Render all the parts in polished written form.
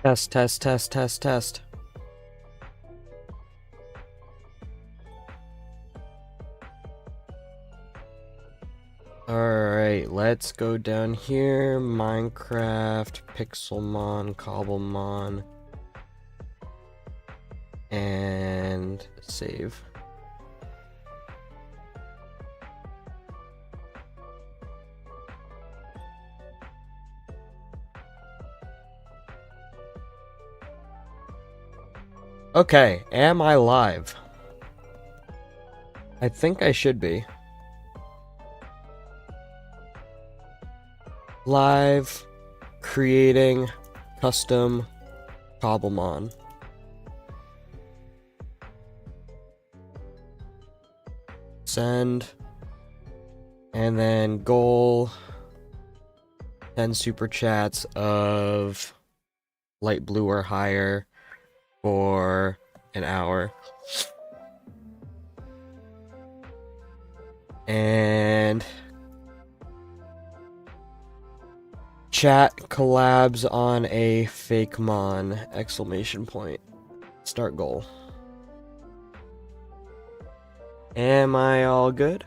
Test, test, test, test, test. Alright, let's go down here. Minecraft, Pixelmon, Cobblemon, and save. Okay, am I live? I think I should be. Live, creating custom Cobblemon. Send, and then goal 10 super chats of light blue or higher for an hour. And chat collabs on a fake mon! Exclamation point. Start goal. Am I all good?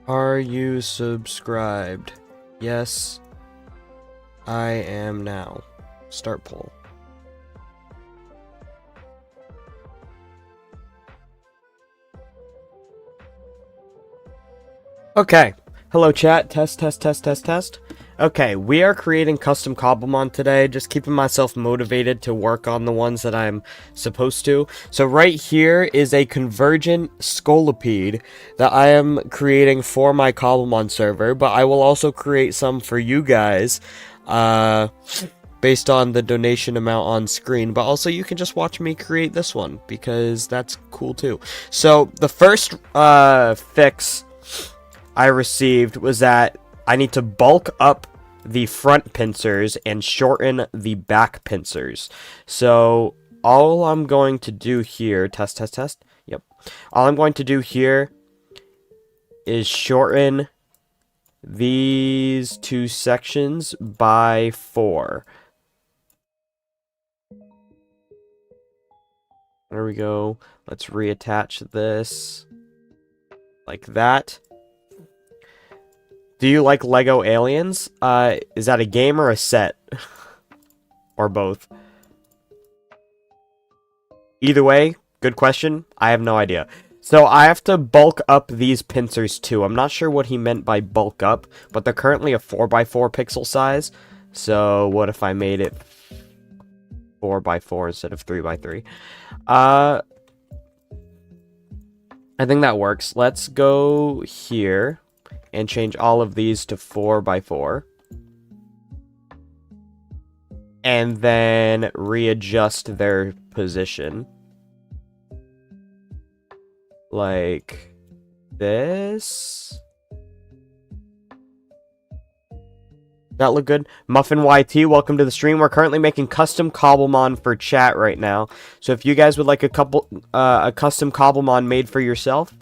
Are you subscribed? Yes, I am now. Start poll. Okay. Hello chat. Test, test, test, test, test. Okay, we are creating custom Cobblemon today, just keeping myself motivated to work on the ones that I'm supposed to. So right here is a convergent scolipede that I am creating for my Cobblemon server, but I will also create some for you guys, based on the donation amount on screen, but also you can just watch me create this one, because that's cool too. So, the first fix I received was that I need to bulk up the front pincers and shorten the back pincers. So, all I'm going to do here, test, test, test, yep. All I'm going to do here is shorten these two sections by 4. There we go. Let's reattach this like that. Do you like Lego Aliens? Is that a game or a set? Or both? Either way, good question. I have no idea. So I have to bulk up these pincers too. I'm not sure what he meant by bulk up, but they're currently a 4x4 pixel size. So what if I made it 4x4 instead of 3x3? I think that works. Let's go here and change all of these to 4x4. And then readjust their position. Like this. That look good? Muffin YT, welcome to the stream. We're currently making custom Cobblemon for chat right now. So if you guys would like a custom Cobblemon made for yourself,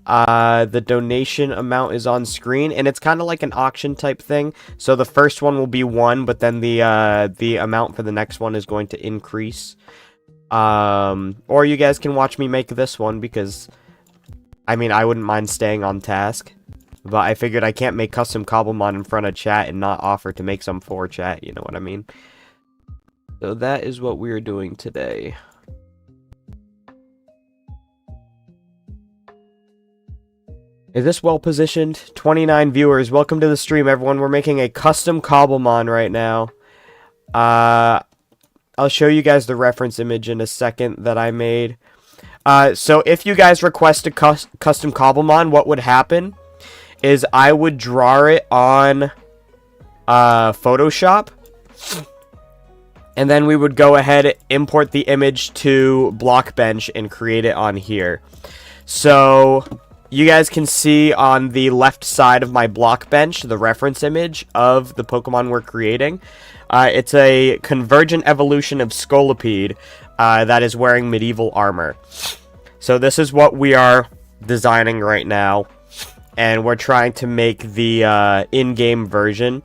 the donation amount is on screen, and it's kind of like an auction type thing. So the first one will be 1, but then the amount for the next one is going to increase. Or you guys can watch me make this one, because I mean, I wouldn't mind staying on task. But I figured I can't make custom Cobblemon in front of chat and not offer to make some for chat, you know what I mean? So that is what we're doing today. Is this well positioned? 29 viewers. Welcome to the stream, everyone. We're making a custom Cobblemon right now. I'll show you guys the reference image in a second that I made. So if you guys request a custom Cobblemon, what would happen is I would draw it on Photoshop, and then we would go ahead, import the image to Blockbench, and create it on here. So you guys can see on the left side of my Blockbench the reference image of the Pokemon we're creating. It's a convergent evolution of Scolipede that is wearing medieval armor. So this is what we are designing right now. and we're trying to make the in-game version.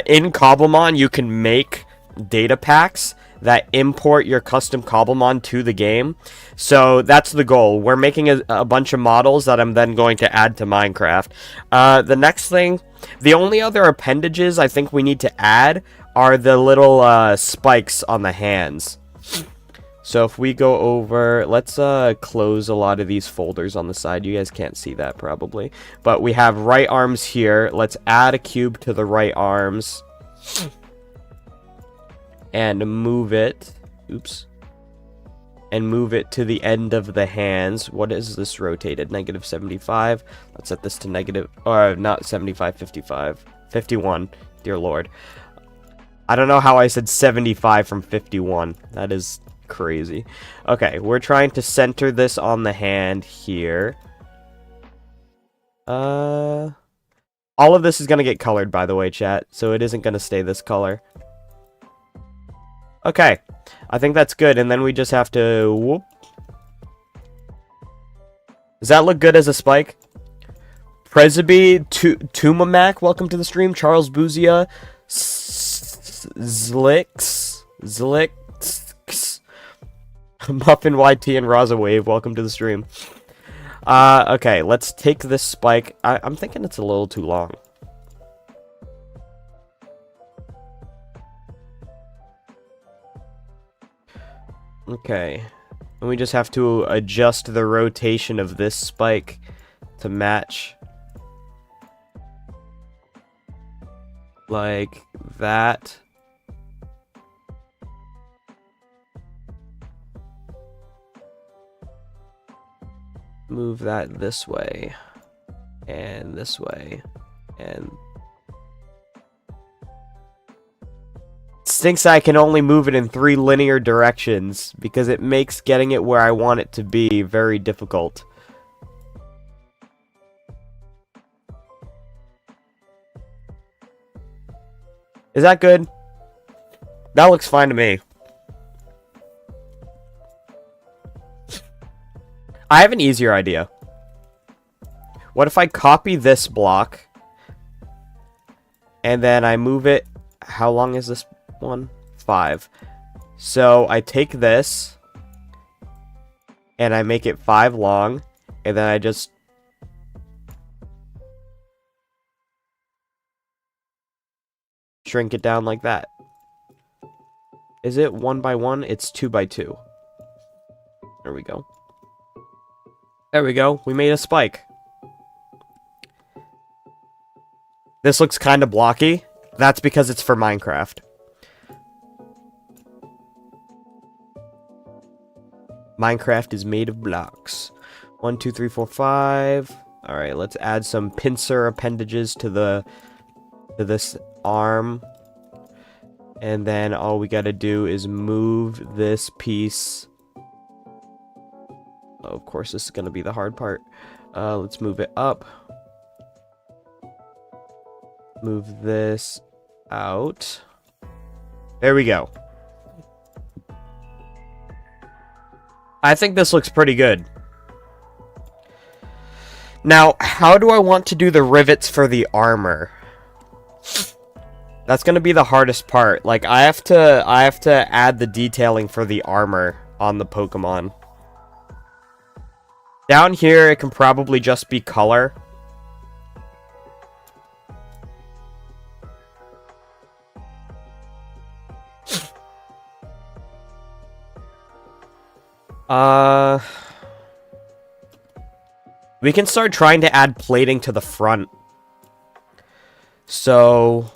In Cobblemon, you can make data packs that import your custom Cobblemon to the game. So that's the goal. We're making a bunch of models that I'm then going to add to Minecraft. The next thing, the only other appendages I think we need to add are the little spikes on the hands. So if we go over, let's close a lot of these folders on the side. You guys can't see that probably. But we have right arms here. Let's add a cube to the right arms. And move it. Oops. And move it to the end of the hands. What is this rotated? Negative 75. Let's set this to negative, or not 75, 55. 51. Dear Lord. I don't know how I said 75 from 51. That is crazy. Okay, we're trying to center this on the hand here. All of this is going to get colored, by the way, chat. So it isn't going to stay this color. Okay, I think that's good. And then we just have to... Whoop. Does that look good as a spike? Preziby, Tumamac, welcome to the stream. Charles Bouzia, Zlix, Muffin YT, and Raza Wave, welcome to the stream. Okay, let's take this spike. I'm thinking it's a little too long. Okay, and we just have to adjust the rotation of this spike to match. Like that. Move that this way. And this way. And... stinks I can only move it in 3 linear directions, because it makes getting it where I want it to be very difficult. Is that good? That looks fine to me. I have an easier idea. What if I copy this block, and then I move it... How long is this one? 5. So I take this, and I make it 5 long, and then I just... shrink it down like that. Is it 1 by 1? It's 2 by 2. There we go. There we go. We made a spike. This looks kind of blocky. That's because it's for Minecraft. Minecraft is made of blocks. 1, 2, 3, 4, 5. Alright, let's add some pincer appendages to this arm. And then all we gotta do is move this piece. Oh, of course, this is gonna be the hard part. Let's move it up. Move this out. There we go. I think this looks pretty good. Now, how do I want to do the rivets for the armor? That's gonna be the hardest part. Like, I have to add the detailing for the armor on the Pokemon. Down here, it can probably just be color. We can start trying to add plating to the front. So,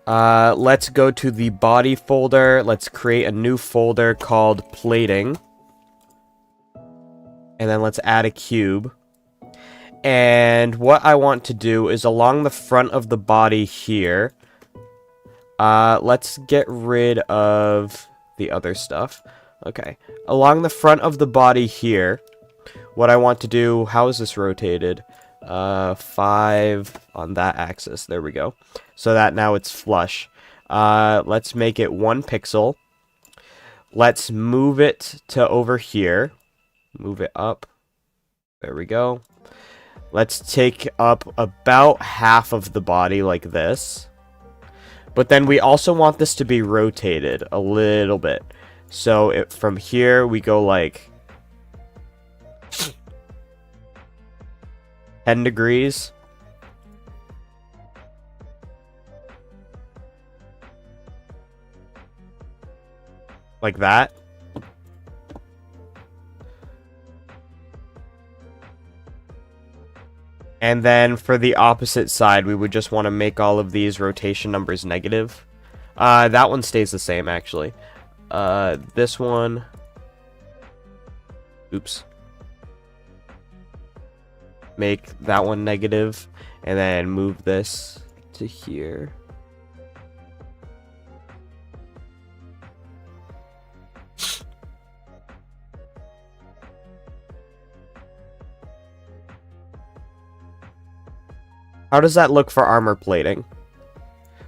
let's go to the body folder. Let's create a new folder called plating. And then let's add a cube. And what I want to do is along the front of the body here. Let's get rid of the other stuff. Okay. Along the front of the body here, what I want to do... How is this rotated? 5 on that axis. There we go. So that now it's flush. Let's make it 1 pixel. Let's move it to over here. Move it up. There we go. Let's take up about half of the body like this. But then we also want this to be rotated a little bit. So from here, we go like 10 degrees. Like that. And then for the opposite side, we would just want to make all of these rotation numbers negative. That one stays the same, actually. This one... Oops. Make that one negative, and then move this to here. How does that look for armor plating?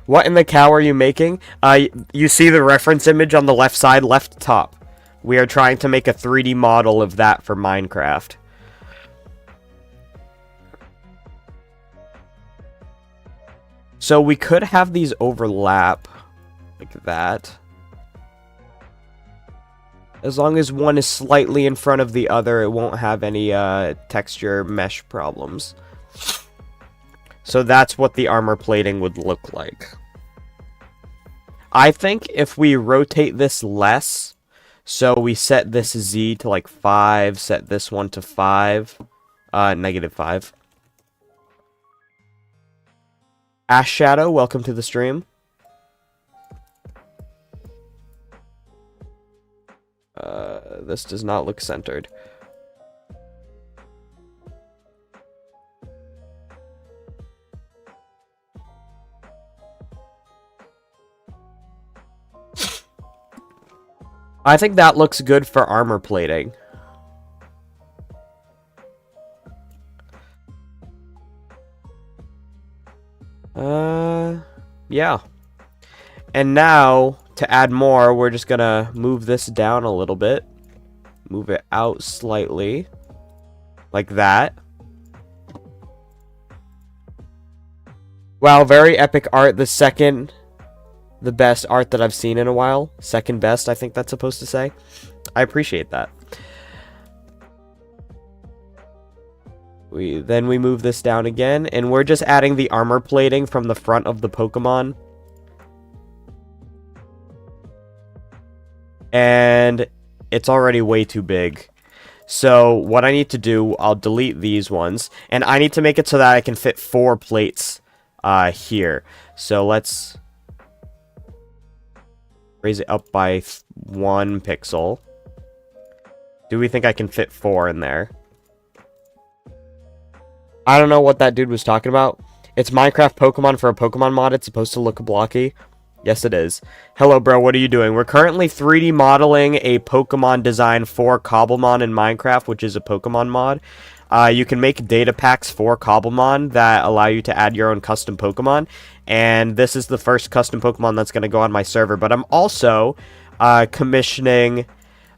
What in the cow are you making? You see the reference image on the left side, left top. We are trying to make a 3D model of that for Minecraft. So we could have these overlap like that. As long as one is slightly in front of the other, it won't have any texture mesh problems. So that's what the armor plating would look like. I think if we rotate this less, so we set this Z to like 5, set this one to 5, -5. Ash Shadow, welcome to the stream. This does not look centered. I think that looks good for armor plating. Yeah. And now, to add more, we're just gonna move this down a little bit. Move it out slightly. Like that. Wow, very epic art. The best art that I've seen in a while. Second best, I think that's supposed to say. I appreciate that. Then we move this down again, and we're just adding the armor plating from the front of the Pokemon. And it's already way too big. So what I need to do, I'll delete these ones, and I need to make it so that I can fit 4 plates here. So let's raise it up by 1 pixel. Do we think I can fit 4 in there? I don't know what that dude was talking about. It's Minecraft Pokemon for a Pokemon mod. It's supposed to look blocky. Yes, it is. Hello, bro. What are you doing? We're currently 3D modeling a Pokemon design for Cobblemon in Minecraft, which is a Pokemon mod. You can make data packs for Cobblemon that allow you to add your own custom Pokemon. And this is the first custom Pokemon that's going to go on my server. But I'm also commissioning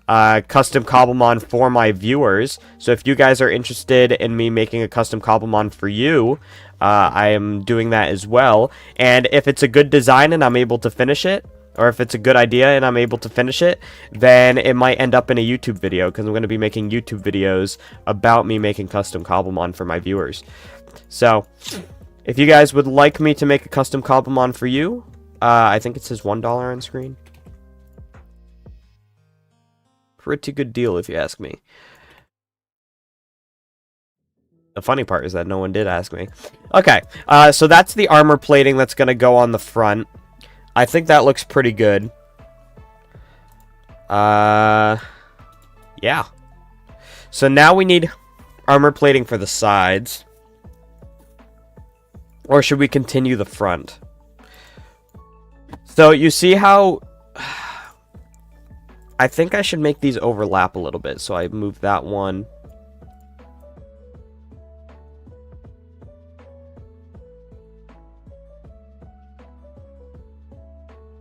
custom Cobblemon for my viewers. So if you guys are interested in me making a custom Cobblemon for you, I am doing that as well. And if it's a good design and I'm able to finish it, or if it's a good idea and I'm able to finish it, then it might end up in a YouTube video, because I'm going to be making YouTube videos about me making custom Cobblemon for my viewers. So if you guys would like me to make a custom Cobblemon for you, I think it says $1 on screen. Pretty good deal, if you ask me. The funny part is that no one did ask me. Okay, so that's the armor plating that's going to go on the front. I think that looks pretty good. Yeah. So now we need armor plating for the sides. Or should we continue the front? So you see how... I think I should make these overlap a little bit. So I move that one.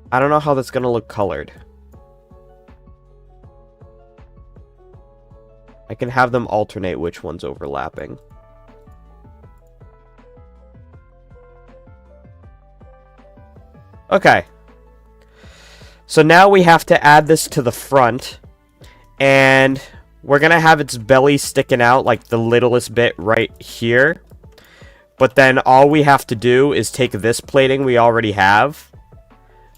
I don't know how that's going to look colored. I can have them alternate which one's overlapping. Okay. So now we have to add this to the front. And we're going to have its belly sticking out like the littlest bit right here. But then all we have to do is take this plating we already have.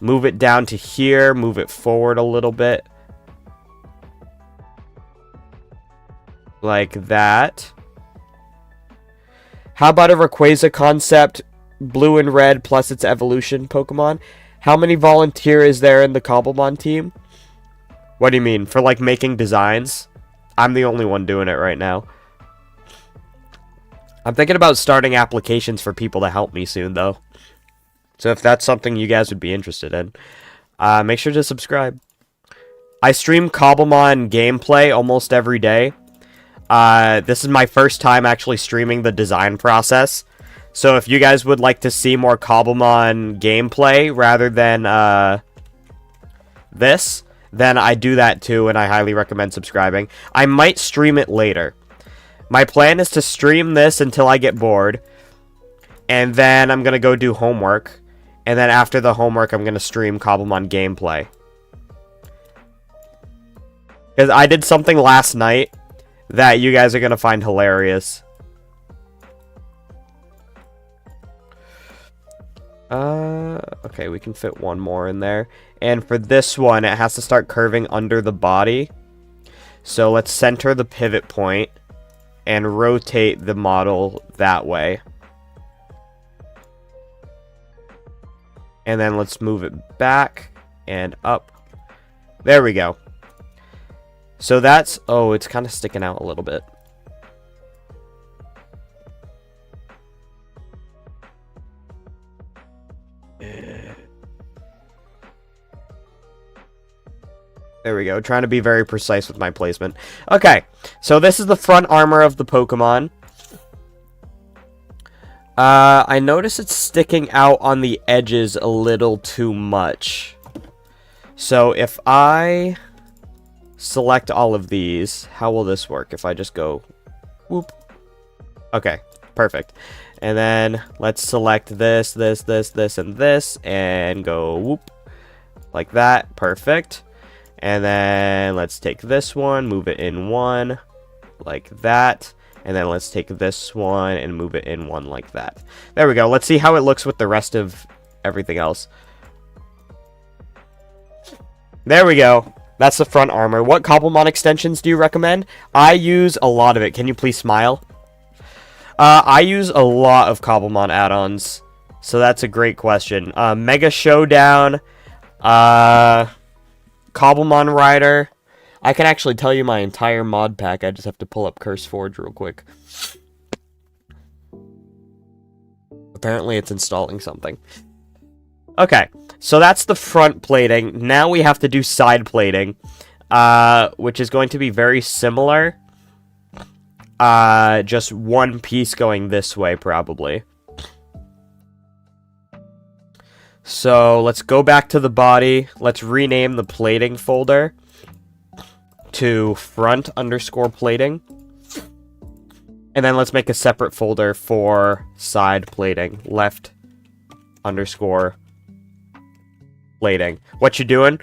Move it down to here. Move it forward a little bit. Like that. How about a Rayquaza concept, blue and red, plus its evolution Pokemon? How many volunteer is there in the Cobblemon team? What do you mean? For, like, making designs? I'm the only one doing it right now. I'm thinking about starting applications for people to help me soon, though. So if that's something you guys would be interested in, make sure to subscribe. I stream Cobblemon gameplay almost every day. This is my first time actually streaming the design process. So if you guys would like to see more Cobblemon gameplay rather than this, then I do that too, and I highly recommend subscribing. I might stream it later. My plan is to stream this until I get bored, and then I'm going to go do homework, and then after the homework, I'm going to stream Cobblemon gameplay. Because I did something last night that you guys are going to find hilarious. Okay, we can fit one more in there. And for this one, it has to start curving under the body. So let's center the pivot point and rotate the model that way. And then let's move it back and up. There we go. So that's... Oh, it's kind of sticking out a little bit. There we go. Trying to be very precise with my placement. Okay, so this is the front armor of the Pokemon. I notice it's sticking out on the edges a little too much. So if I select all of these, how will this work? If I just go whoop. Okay, perfect. And then let's select this, this, and this, and go whoop. Like that. Perfect. And then let's take this one, move it in one, like that. And then let's take this one and move it in one like that. There we go. Let's see how it looks with the rest of everything else. There we go. That's the front armor. What Cobblemon extensions do you recommend? I use a lot of it. Can you please smile? I use a lot of Cobblemon add-ons. So that's a great question. Mega Showdown. Cobblemon Rider. I can actually tell you my entire mod pack. I just have to pull up CurseForge real quick. Apparently it's installing something. Okay, so that's the front plating. Now we have to do side plating, which is going to be very similar. Just one piece going this way, probably. So let's go back to the body. Let's rename the plating folder to front_plating. And then let's make a separate folder for side plating. Left_plating. What you doing?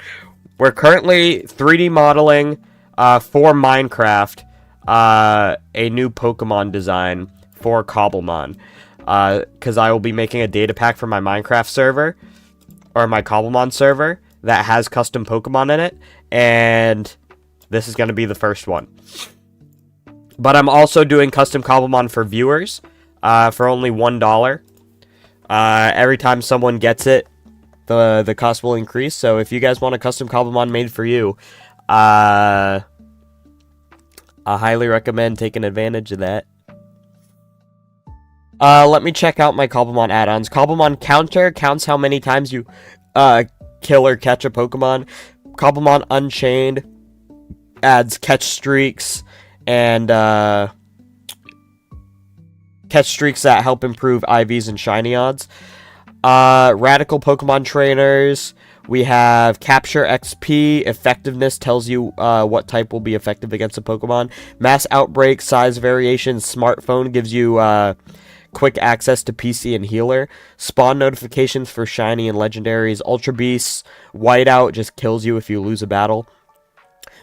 We're currently 3D modeling for Minecraft a new Pokemon design for Cobblemon. Because I will be making a data pack for my Minecraft server, or my Cobblemon server, that has custom Pokemon in it, and this is going to be the first one. But I'm also doing custom Cobblemon for viewers, for only $1. Every time someone gets it, the cost will increase, so if you guys want a custom Cobblemon made for you, I highly recommend taking advantage of that. Let me check out my Cobblemon add-ons. Cobblemon Counter counts how many times you, kill or catch a Pokemon. Cobblemon Unchained adds catch streaks and, catch streaks that help improve IVs and shiny odds. Radical Pokemon Trainers. We have Capture XP. Effectiveness tells you what type will be effective against a Pokemon. Mass Outbreak. Size Variation. Smartphone gives you quick access to PC and healer, spawn notifications for shiny and legendaries, Ultra Beasts, Whiteout just kills you if you lose a battle.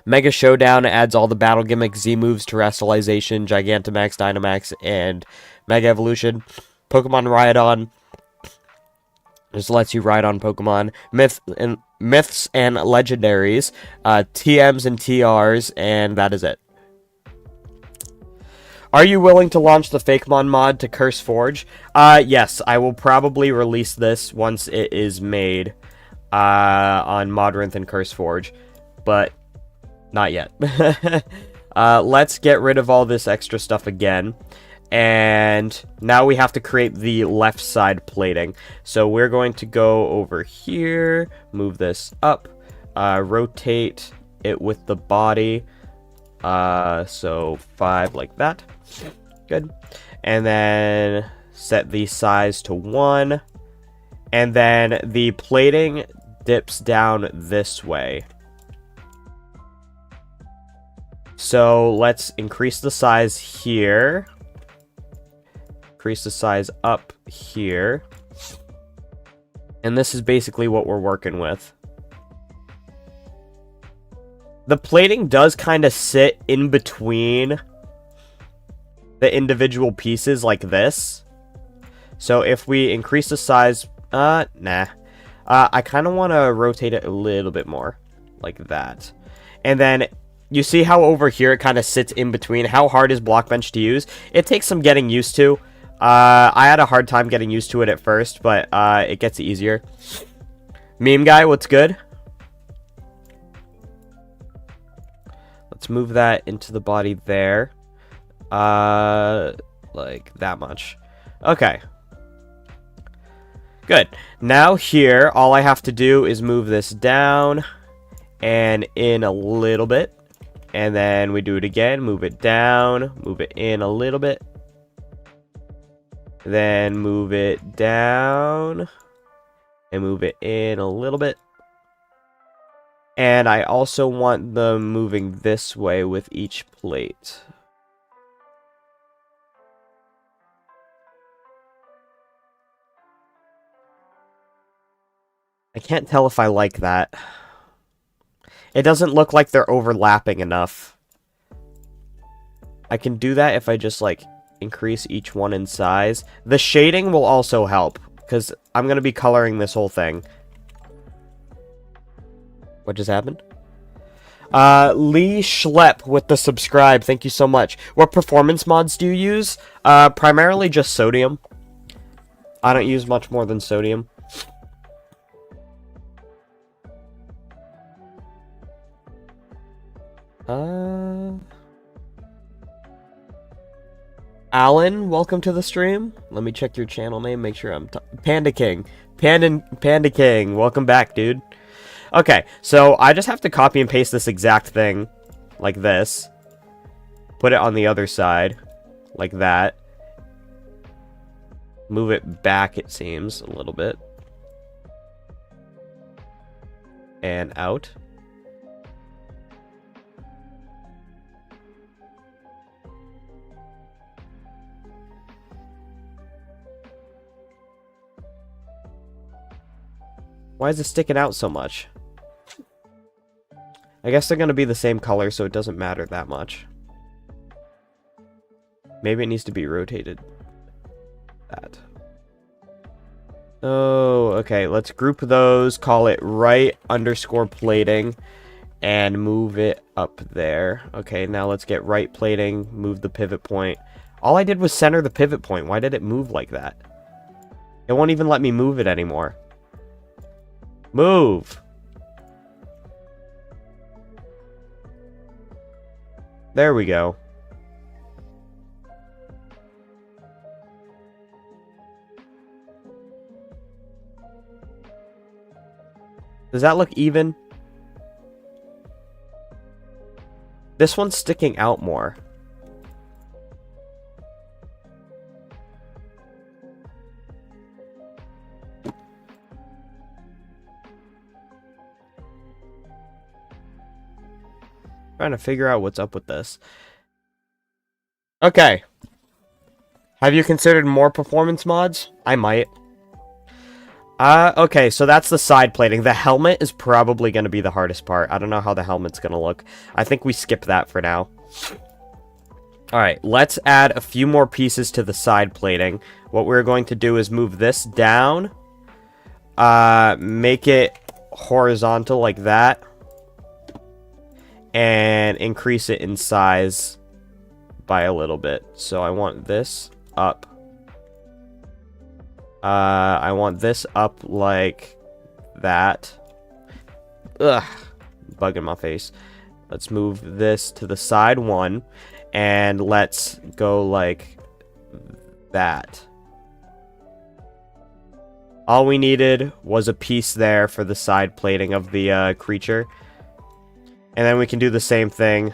Mega Showdown adds all the battle gimmicks, Z moves, Terrestrialization, Gigantamax, Dynamax, and Mega Evolution. Pokemon Ride-On just lets you ride on Pokemon. Myths and Legendaries, TMs and TRs, and that is it. Are you willing to launch the Fakemon mod to Curse Forge? Yes, I will probably release this once it is made on Modrinth and Curse Forge, but not yet. Let's get rid of all this extra stuff again. And now we have to create the left side plating. So we're going to go over here, move this up, rotate it with the body. So 5 like that. Good. And then set the size to 1. And then the plating dips down this way. So let's increase the size here. Increase the size up here. And this is basically what we're working with. The plating does kind of sit in between the individual pieces like this. So if we increase the size, I kind of want to rotate it a little bit more like that. And then you see how over here it kind of sits in between. How hard is Blockbench to use? It takes some getting used to. I had a hard time getting used to it at first, but it gets easier. Meme guy, what's good? Let's move that into the body there. Like that much. Okay. Good. Now here, all I have to do is move this down and in a little bit. And then we do it again. Move it down. Move it in a little bit. Then move it down. And move it in a little bit. And I also want them moving this way with each plate. I can't tell if I like that. It doesn't look like they're overlapping enough. I can do that if I just, like, increase each one in size. The shading will also help, because I'm going to be coloring this whole thing. What just happened? Lee Schlepp with the subscribe. Thank you so much. What performance mods do you use? Primarily just sodium. I don't use much more than sodium. Alan, welcome to the stream. Let me check your channel name, make sure I'm Panda King. Panda King, welcome back, dude. Okay, so I just have to copy and paste this exact thing, like this. Put it on the other side, like that. Move it back, it seems, a little bit. And out. Why is it sticking out so much? I guess they're going to be the same color, so it doesn't matter that much. Maybe it needs to be rotated. That. Oh, okay. Let's group those, call it right underscore plating, and move it up there. Okay, now let's get right plating, move the pivot point. All I did was center the pivot point. Why did it move like that? It won't even let me move it anymore. Move! There we go. Does that look even? This one's sticking out more. Trying to figure out what's up with this. Okay. Have you considered more performance mods? I might. Okay, so that's the side plating. The helmet is probably going to be the hardest part. I don't know how the helmet's going to look. I think we skip that for now. Alright, let's add a few more pieces to the side plating. What we're going to do is move this down. Make it horizontal like that. And increase it in size by a little bit. So I want this up. I want this up like that. Ugh, bug in my face. Let's move this to the side one, and let's go like that. All we needed was a piece there for the side plating of the creature. And then we can do the same thing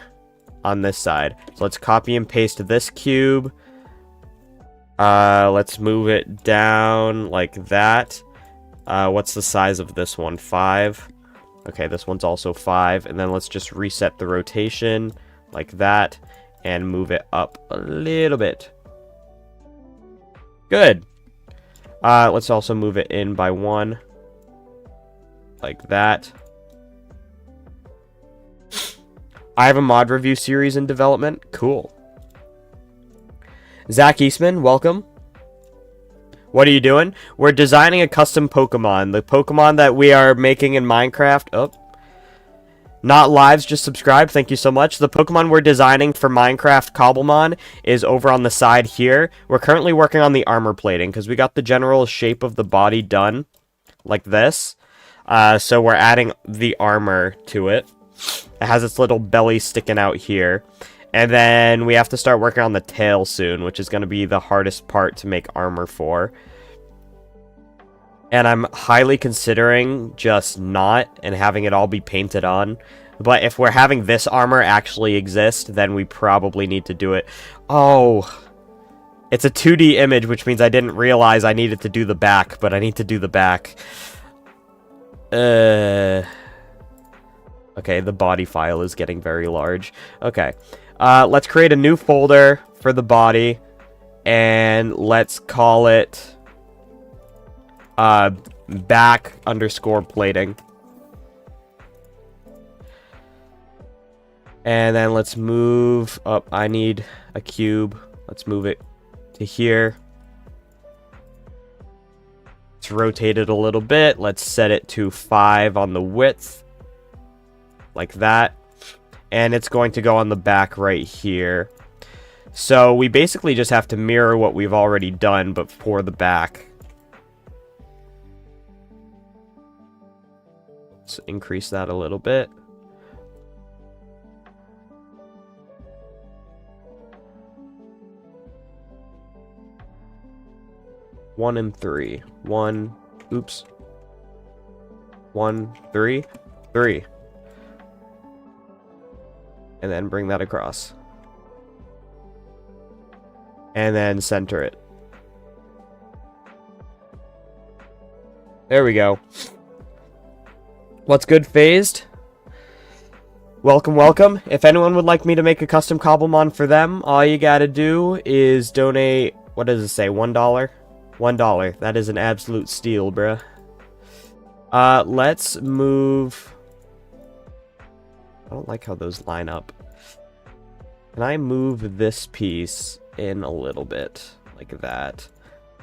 on this side. So let's copy and paste this cube. Let's move it down like that. What's the size of this one? 5. Okay, this one's also 5. And then let's just reset the rotation like that and move it up a little bit. Good. Let's also move it in by 1 like that. I have a mod review series in development. Cool. Zach Eastman, welcome. What are you doing? We're designing a custom Pokemon. The Pokemon that we are making in Minecraft. Oh. Not lives, just subscribe. Thank you so much. The Pokemon we're designing for Minecraft Cobblemon is over on the side here. We're currently working on the armor plating because we got the general shape of the body done like this. So we're adding the armor to it. It has its little belly sticking out here. And then we have to start working on the tail soon, which is going to be the hardest part to make armor for. And I'm highly considering just not and having it all be painted on. But if we're having this armor actually exist, then we probably need to do it. Oh, it's a 2D image, which means I didn't realize I needed to do the back, but I need to do the back. Okay, the body file is getting very large. Okay. Let's create a new folder for the body, and let's call it back_plating. And then let's move up. I need a cube. Let's move it to here. Let's rotate it a little bit. Let's set it to 5 on the width, like that. And it's going to go on the back right here. So we basically just have to mirror what we've already done, but for the back. Let's increase that a little bit. One and 3. 1, oops. 1, 3, 3. And then bring that across. And then center it. There we go. What's good, Phased? Welcome, welcome. If anyone would like me to make a custom Cobblemon for them, all you gotta do is donate, what does it say, $1? $1. That is an absolute steal, bruh. Let's move... I don't like how those line up. Can I move this piece in a little bit? Like that.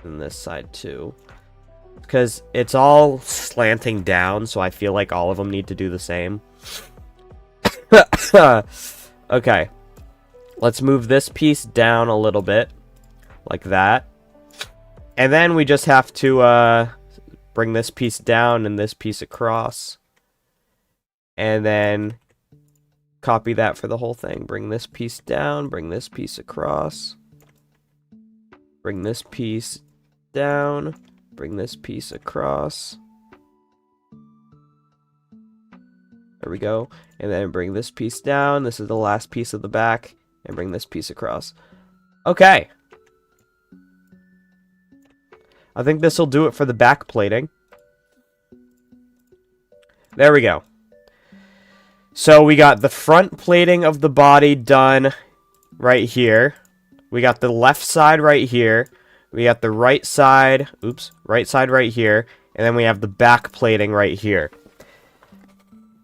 And this side too. Because it's all slanting down, so I feel like all of them need to do the same. Okay. Let's move this piece down a little bit. Like that. And then we just have to bring this piece down and this piece across. And then copy that for the whole thing. Bring this piece down, bring this piece across. Bring this piece down, bring this piece across. There we go. And then bring this piece down. This is the last piece of the back. And bring this piece across. Okay. I think this will do it for the back plating. There we go. So we got the front plating of the body done right here. We got the left side right here. We got the right side, right side right here. And then we have the back plating right here.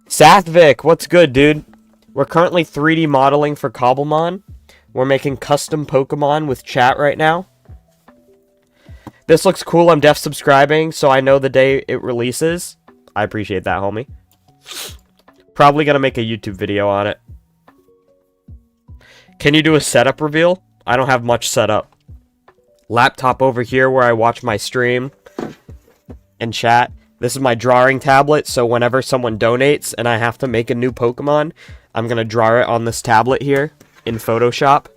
Sathvik, what's good, dude? We're currently 3D modeling for Cobblemon. We're making custom Pokemon with chat right now. This looks cool. I'm def subscribing, so I know the day it releases. I appreciate that, homie. Probably gonna make a YouTube video on it. Can you do a setup reveal? I don't have much set up. Laptop over here where I watch my stream and chat. This is my drawing tablet, so whenever someone donates and I have to make a new Pokemon, I'm gonna draw it on this tablet here in Photoshop.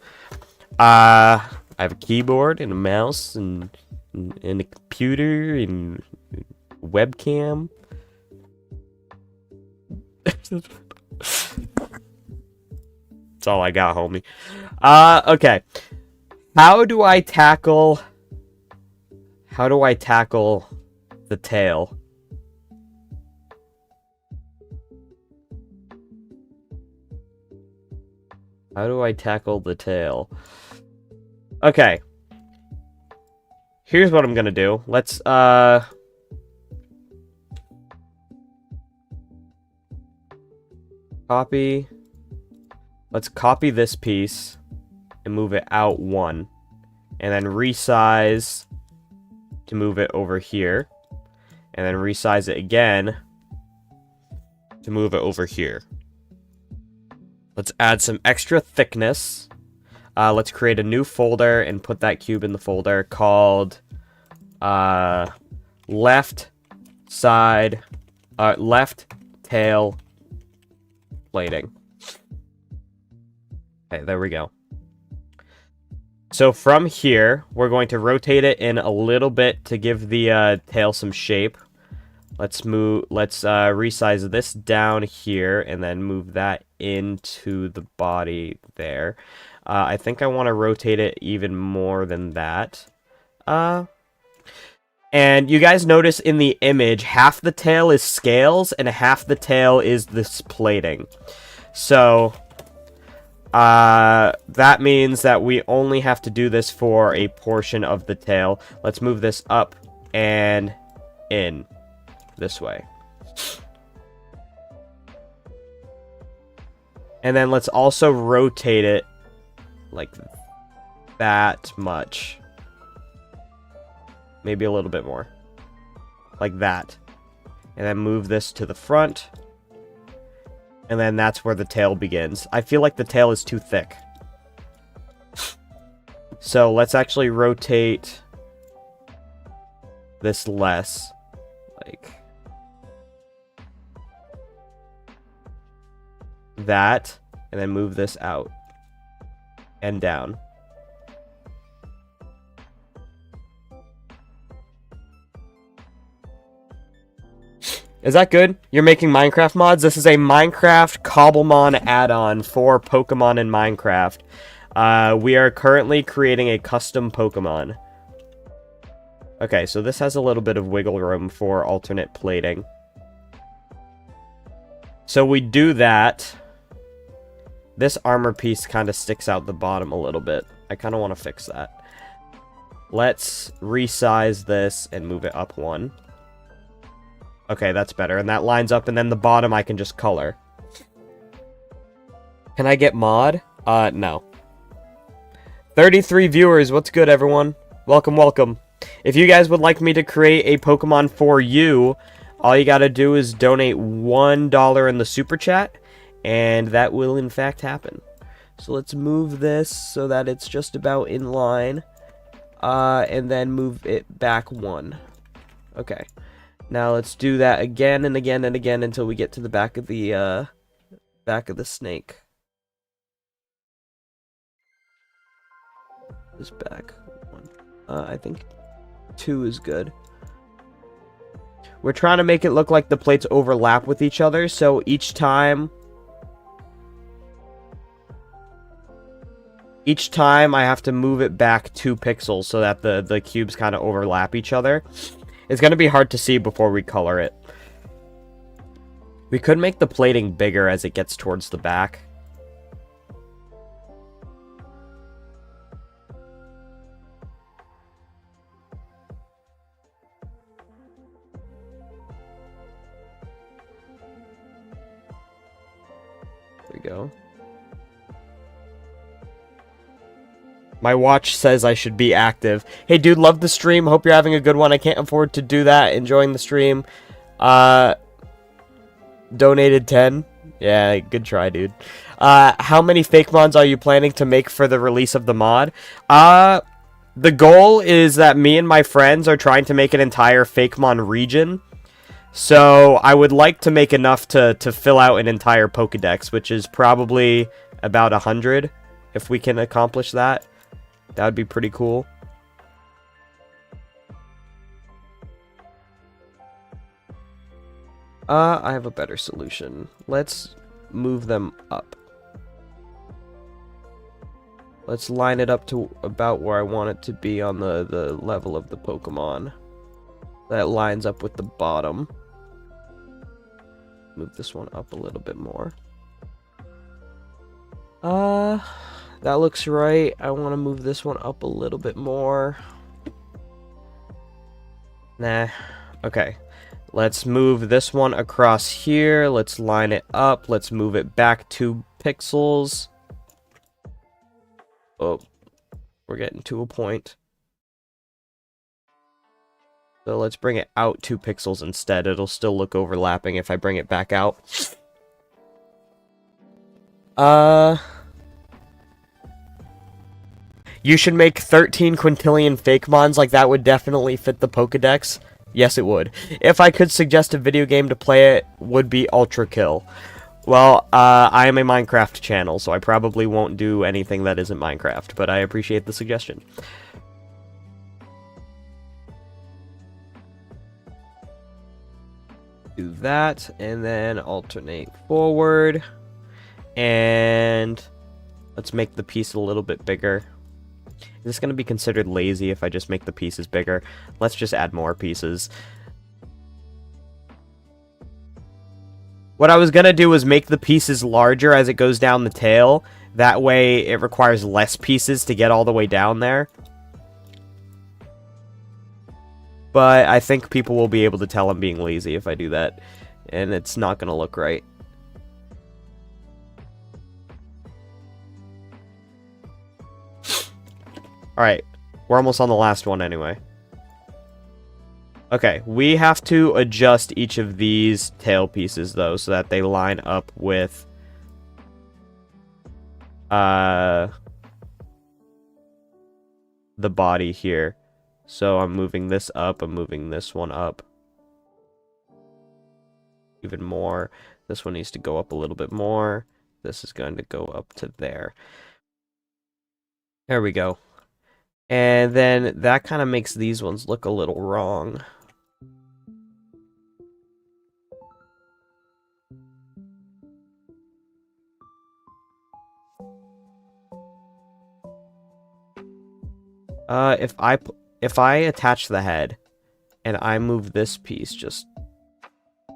I have a keyboard and a mouse and a computer and webcam. That's all I got, homie. Okay. How do I tackle the tail? How do I tackle the tail? Okay. Here's what I'm gonna do. Let's, copy. Let's copy this piece and move it out 1. And then resize to move it over here. And then resize it again to move it over here. Let's add some extra thickness. Let's create a new folder and put that cube in the folder called left tail plating. Okay, there we go. So from here, we're going to rotate it in a little bit to give the tail some shape. Let's resize this down here and then move that into the body there. I think I want to rotate it even more than that. And you guys notice in the image, half the tail is scales and half the tail is this plating. So that means that we only have to do this for a portion of the tail. Let's move this up and in this way. And then let's also rotate it like that much. Maybe a little bit more. Like that. And then move this to the front. And then that's where the tail begins. I feel like the tail is too thick. So let's actually rotate this less. Like that. And then move this out. And down. Is that good? You're making Minecraft mods? This is a Minecraft Cobblemon add-on for Pokemon in Minecraft. We are currently creating a custom Pokemon. Okay, so this has a little bit of wiggle room for alternate plating. So we do that. This armor piece kind of sticks out the bottom a little bit. I kind of want to fix that. Let's resize this and move it up 1. Okay, that's better. And that lines up, and then the bottom I can just color. Can I get mod? No. 33 viewers. What's good, everyone? Welcome, welcome. If you guys would like me to create a Pokemon for you, all you gotta do is donate $1 in the super chat, and that will in fact happen. So let's move this so that it's just about in line, and then move it back 1. Okay. Now let's do that again and again and again until we get to the back of the snake. This back 1. I think 2 is good. We're trying to make it look like the plates overlap with each other, so each time I have to move it back 2 pixels so that the cubes kind of overlap each other. It's going to be hard to see before we color it. We could make the plating bigger as it gets towards the back. go. My watch says I should be active. Hey, dude, love the stream. Hope you're having a good one. I can't afford to do that. Enjoying the stream. Donated 10. Yeah, good try, dude. How many fake mods are you planning to make for the release of the mod? The goal is that me and my friends are trying to make an entire Fakemon region. So I would like to make enough to fill out an entire Pokedex, which is probably about 100. If we can accomplish that, that would be pretty cool. I have a better solution. Let's move them up. Let's line it up to about where I want it to be on the level of the Pokemon. That lines up with the bottom. Move this one up a little bit more. That looks right. I want to move this one up a little bit more. Nah. Okay. Let's move this one across here. Let's line it up. Let's move it back 2 pixels. Oh, we're getting to a point. So let's bring it out 2 pixels instead. It'll still look overlapping if I bring it back out. You should make 13 quintillion Fakemons. Like, that would definitely fit the Pokedex. Yes, it would. If I could suggest a video game to play, it would be Ultra Kill. Well, I am a Minecraft channel, so I probably won't do anything that isn't Minecraft, but I appreciate the suggestion. Do that, and then alternate forward. And let's make the piece a little bit bigger. Is this going to be considered lazy if I just make the pieces bigger? Let's just add more pieces. What I was going to do was make the pieces larger as it goes down the tail. That way it requires less pieces to get all the way down there. But I think people will be able to tell I'm being lazy if I do that. And it's not going to look right. Alright, we're almost on the last one anyway. Okay, we have to adjust each of these tail pieces, though, so that they line up with... the body here. So I'm moving this up, I'm moving this one up. Even more. This one needs to go up a little bit more. This is going to go up to there. There we go. And then that kind of makes these ones look a little wrong. If I attach the head and I move this piece just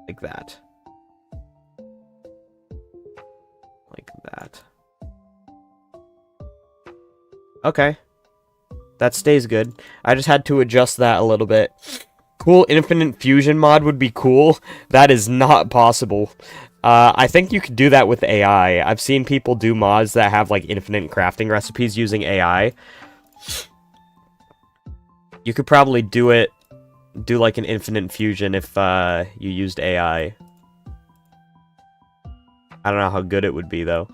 like that. Like that. Okay. That stays good. I just had to adjust that a little bit. Cool infinite fusion mod would be cool. That is not possible. I think you could do that with AI. I've seen people do mods that have like infinite crafting recipes using AI. You could probably do like an infinite fusion if you used AI. I don't know how good it would be though.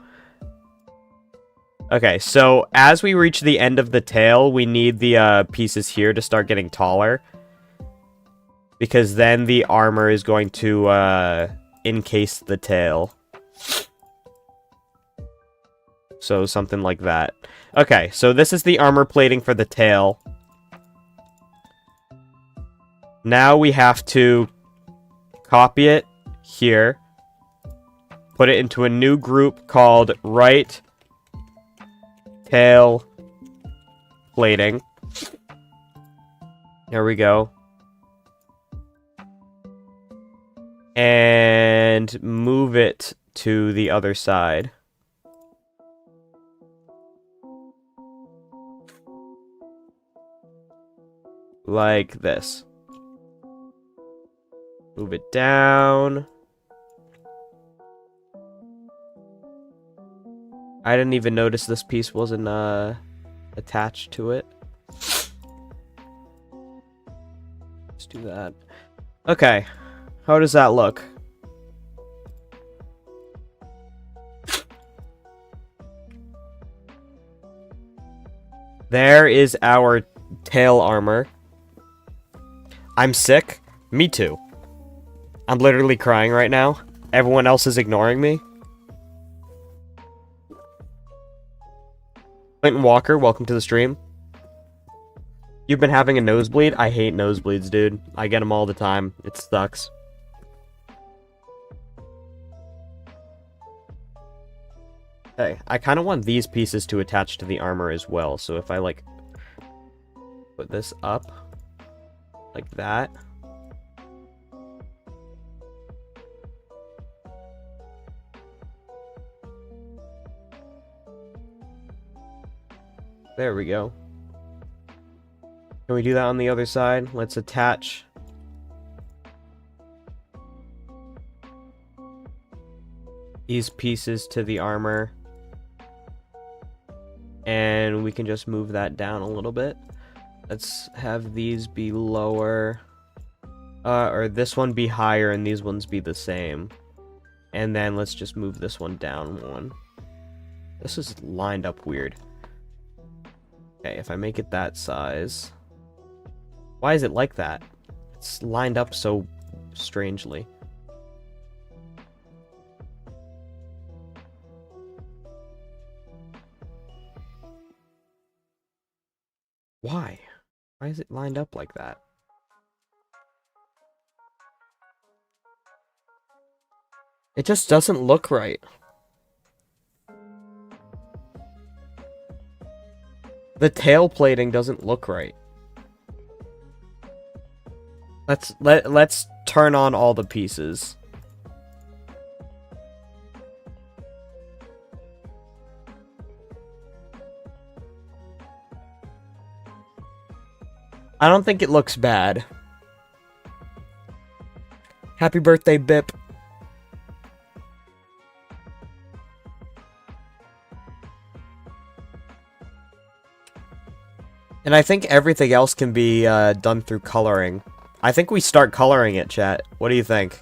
Okay, so as we reach the end of the tail, we need the pieces here to start getting taller. Because then the armor is going to encase the tail. So something like that. Okay, so this is the armor plating for the tail. Now we have to copy it here. Put it into a new group called right tail plating. There we go. And move it to the other side. Like this. Move it down. I didn't even notice this piece wasn't attached to it. Let's do that. Okay. How does that look? There is our tail armor. I'm sick. Me too. I'm literally crying right now. Everyone else is ignoring me. Clinton Walker, welcome to the stream. You've been having a nosebleed? I hate nosebleeds, dude. I get them all the time. It sucks. Okay, I kind of want these pieces to attach to the armor as well. So if I, like, put this up like that. There we go. Can we do that on the other side? Let's attach these pieces to the armor. And we can just move that down a little bit. Let's have these be lower. Or this one be higher and these ones be the same. And then let's just move this one down one. This is lined up weird. Okay, if I make it that size. Why is it like that? It's lined up so strangely. Why? Why is it lined up like that? It just doesn't look right. The tail plating doesn't look right. Let's turn on all the pieces. I don't think it looks bad. Happy birthday, Bip. And I think everything else can be done through coloring. I think we start coloring it, chat. What do you think?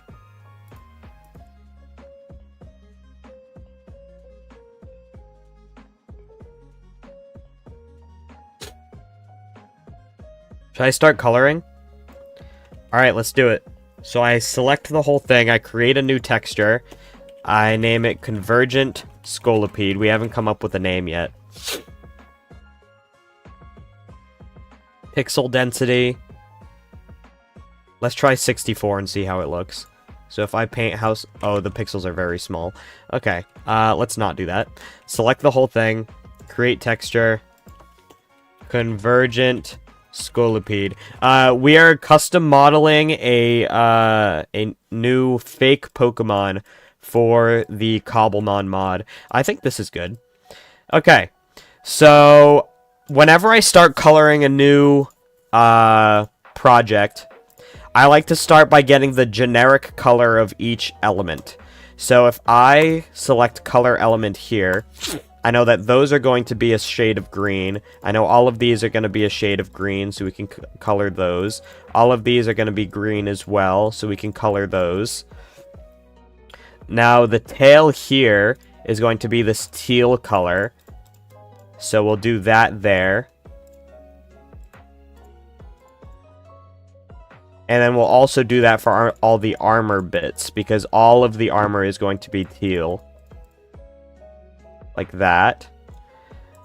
Should I start coloring? Alright, let's do it. So I select the whole thing, I create a new texture. I name it Convergent Scolipede. We haven't come up with a name yet. Pixel density. Let's try 64 and see how it looks. So if I paint house... Oh, the pixels are very small. Okay, let's not do that. Select the whole thing. Create texture. Convergent Scolipede. We are custom modeling a new fake Pokemon for the Cobblemon mod. I think this is good. Okay, so whenever I start coloring a new project, I like to start by getting the generic color of each element. So if I select color element here, I know that those are going to be a shade of green. I know all of these are going to be a shade of green, so we can color those. All of these are going to be green as well, so we can color those. Now, the tail here is going to be this teal color. So we'll do that there. And then we'll also do that for all the armor bits, because all of the armor is going to be teal. Like that.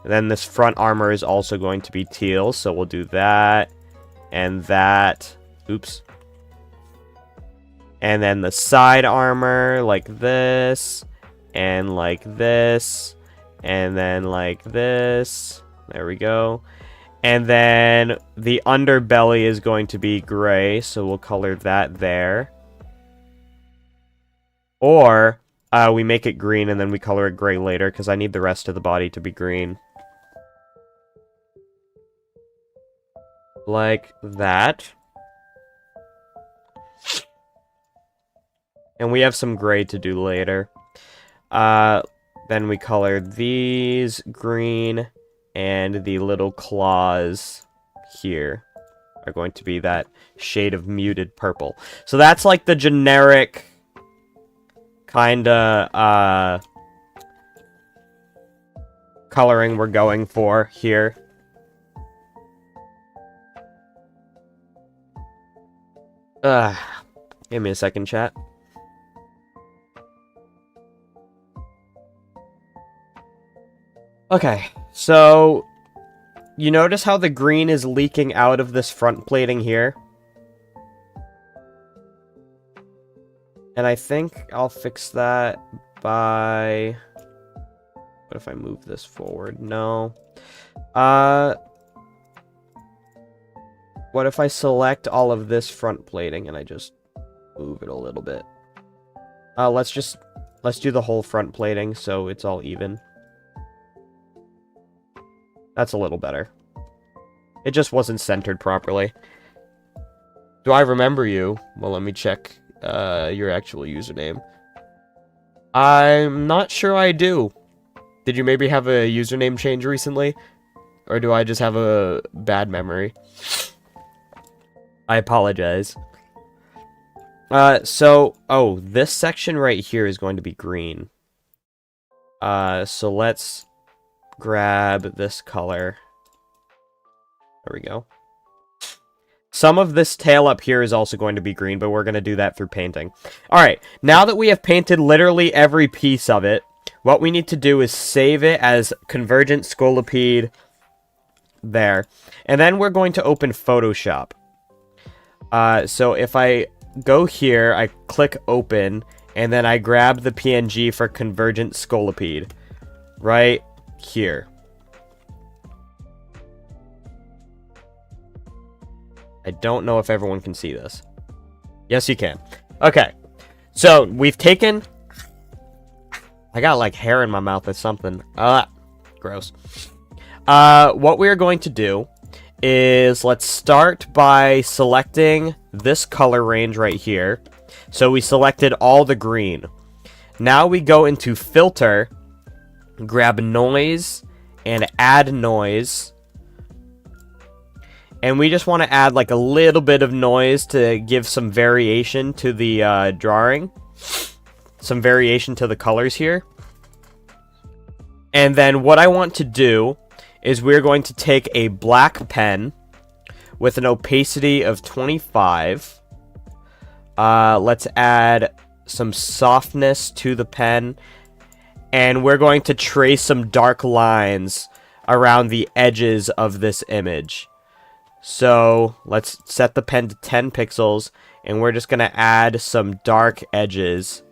And then this front armor is also going to be teal, so we'll do that. And that. Oops. And then the side armor, like this. And like this. And then like this. There we go. And then the underbelly is going to be gray, so we'll color that there. Or we make it green and then we color it gray later, because I need the rest of the body to be green. Like that. And we have some gray to do later. Then we color these green, and the little claws here are going to be that shade of muted purple. So that's like the generic kinda coloring we're going for here. Give me a second, chat. Okay, so you notice how the green is leaking out of this front plating here? And I think I'll fix that by... What if I move this forward? No. What if I select all of this front plating and I just move it a little bit? Let's do the whole front plating so it's all even. That's a little better. It just wasn't centered properly. Do I remember you? Well, let me check your actual username. I'm not sure I do. Did you maybe have a username change recently? Or do I just have a bad memory? I apologize. Oh, this section right here is going to be green. So let's grab this color. There we go. Some of this tail up here is also going to be green, but we're going to do that through painting. Alright, now that we have painted literally every piece of it, what we need to do is save it as Convergent Scolipede there. And then we're going to open Photoshop. So if I go here, I click open, and then I grab the PNG for Convergent Scolipede. Right here. I don't know if everyone can see this. Yes, you can. Okay. So, we've taken... I got, like, hair in my mouth or something. Gross. What we're going to do is let's start by selecting this color range right here. So, we selected all the green. Now we go into Filter, grab Noise, and Add Noise. And we just want to add like a little bit of noise to give some variation to the drawing. Some variation to the colors here. And then what I want to do is we're going to take a black pen with an opacity of 25. Let's add some softness to the pen. And we're going to trace some dark lines around the edges of this image. So, let's set the pen to 10 pixels, and we're just going to add some dark edges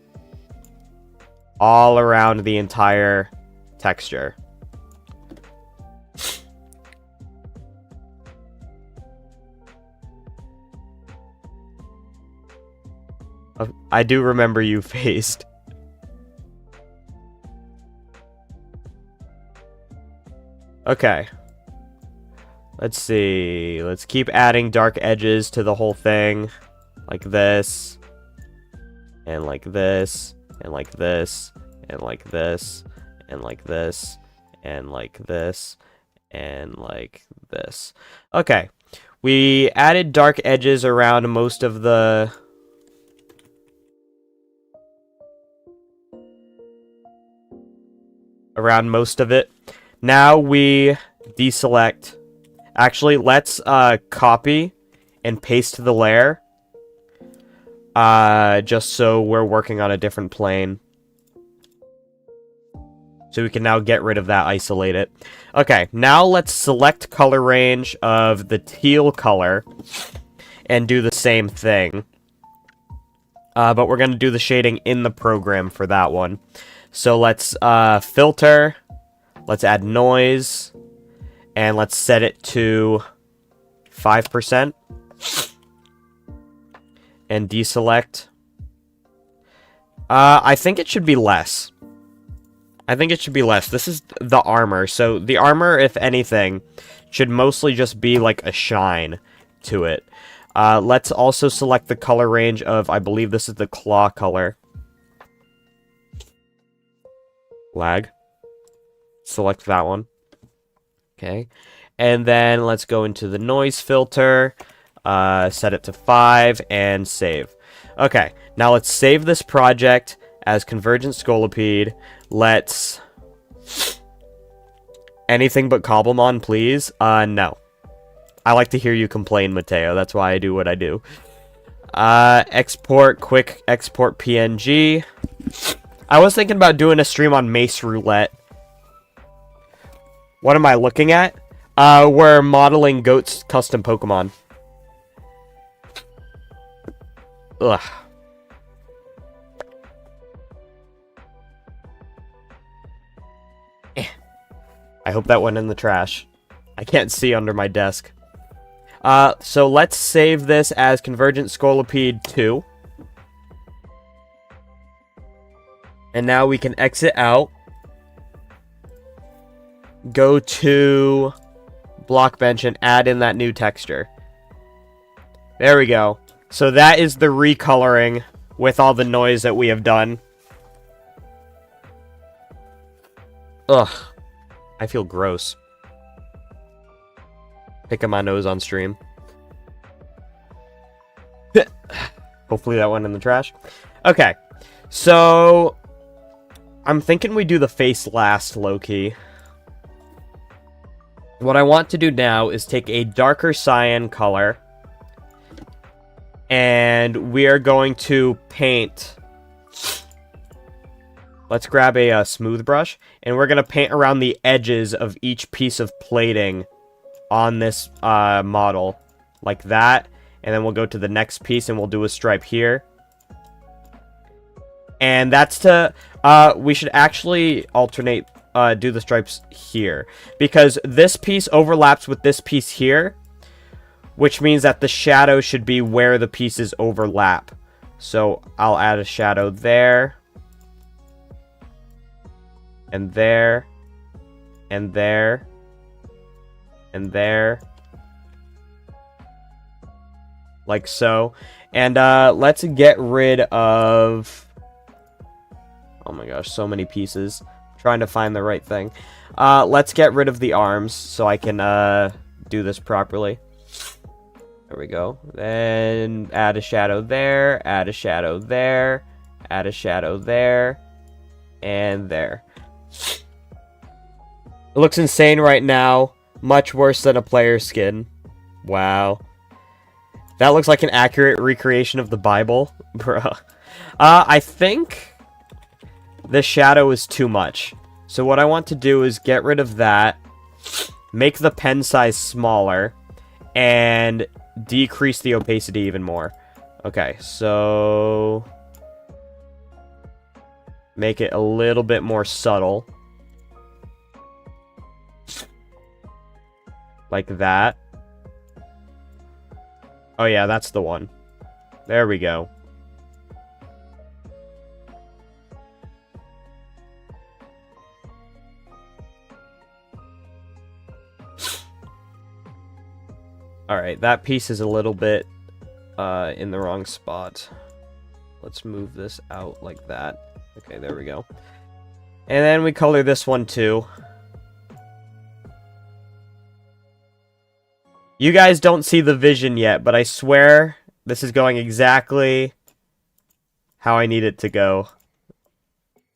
all around the entire texture. I do remember you faced. Okay. Let's see. Let's keep adding dark edges to the whole thing. Like this. And like this. And like this. And like this. And like this. And like this. And like this. Okay. We added dark edges around most of the... around most of it. Now we deselect... Actually, let's copy and paste the layer. Just so we're working on a different plane. So we can now get rid of that, isolate it. Okay, now let's select color range of the teal color. And do the same thing. But we're going to do the shading in the program for that one. So let's filter. Let's add noise. And let's set it to 5%. And deselect. I think it should be less. I think it should be less. This is the armor. So the armor, if anything, should mostly just be like a shine to it. Let's also select the color range of, I believe this is the claw color. Lag. Select that one. Okay. And then let's go into the noise filter. Set it to 5 and save. Okay. Now let's save this project as Convergent Scolipede. Let's... Anything but Cobblemon, please? No. I like to hear you complain, Mateo. That's why I do what I do. Quick export PNG. I was thinking about doing a stream on Mace Roulette. What am I looking at? We're modeling Goat's custom Pokemon. Ugh. I hope that went in the trash. I can't see under my desk. So let's save this as Convergent Scolipede 2. And now we can exit out. Go to Blockbench and add in that new texture. There we go. So that is the recoloring with all the noise that we have done. Ugh. I feel gross. Picking my nose on stream. Hopefully that went in the trash. Okay. So I'm thinking we do the face last, low-key. What I want to do now is take a darker cyan color. And we are going to paint... Let's grab a smooth brush. And we're going to paint around the edges of each piece of plating on this model. Like that. And then we'll go to the next piece and we'll do a stripe here. And that's to... we should actually alternate... do the stripes here. Because this piece overlaps with this piece here. Which means that the shadow should be where the pieces overlap. So I'll add a shadow there. And there. And there. And there. Like so. And let's get rid of... Oh my gosh, so many pieces. Trying to find the right thing. Let's get rid of the arms so I can do this properly. There we go. Then add a shadow there, add a shadow there, add a shadow there, and there. It looks insane right now. Much worse than a player's skin. Wow. That looks like an accurate recreation of the Bible. Bruh. I think the shadow is too much. So what I want to do is get rid of that, make the pen size smaller, and decrease the opacity even more. Okay, so... make it a little bit more subtle. Like that. Oh yeah, that's the one. There we go. Alright, that piece is a little bit in the wrong spot. Let's move this out like that. Okay, there we go. And then we color this one too. You guys don't see the vision yet, but I swear this is going exactly how I need it to go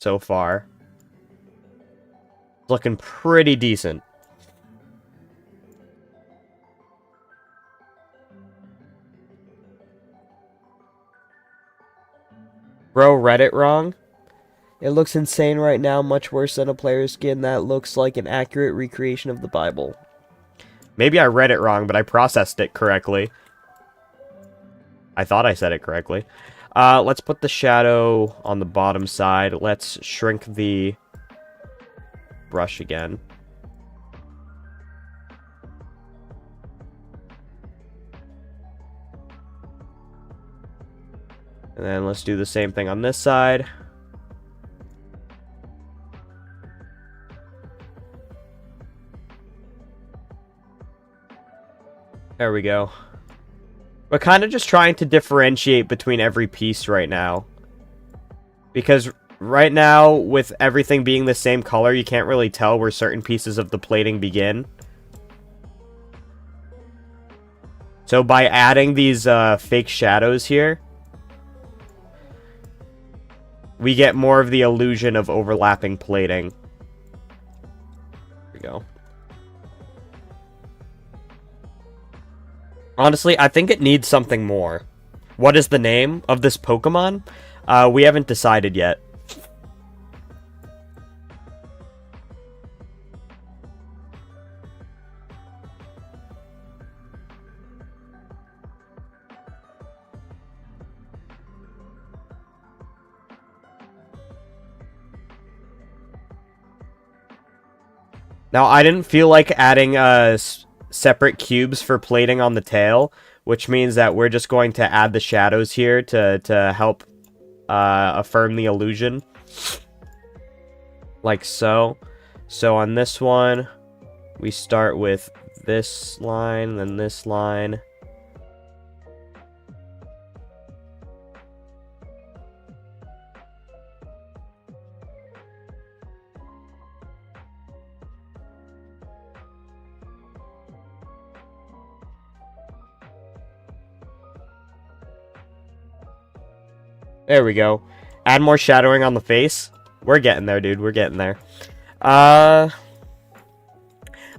so far. It's looking pretty decent. Bro, read it wrong. It looks insane right now, much worse than a player's skin. That looks like an accurate recreation of the Bible. Maybe I read it wrong, but I processed it correctly. I thought I said it correctly. Let's put the shadow on the bottom side. Let's shrink the brush again. And then let's do the same thing on this side. There we go. We're kind of just trying to differentiate between every piece right now. Because right now, with everything being the same color, you can't really tell where certain pieces of the plating begin. So by adding these fake shadows here, we get more of the illusion of overlapping plating. There we go. Honestly, I think it needs something more. What is the name of this Pokemon? We haven't decided yet. Now, I didn't feel like adding separate cubes for plating on the tail, which means that we're just going to add the shadows here to help affirm the illusion. Like so. So on this one, we start with this line, then this line. There we go. Add more shadowing on the face. We're getting there, dude. We're getting there. I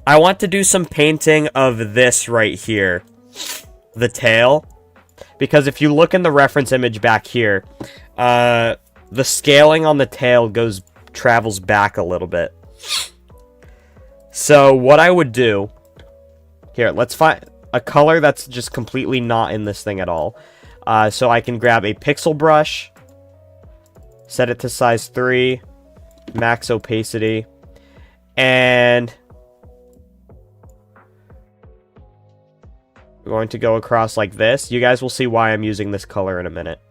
want to do some painting of this right here. The tail. Because if you look in the reference image back here, the scaling on the tail travels back a little bit. So what I would do... Here, let's find a color that's just completely not in this thing at all. So I can grab a pixel brush, set it to size 3, max opacity, and we're going to go across like this. You guys will see why I'm using this color in a minute.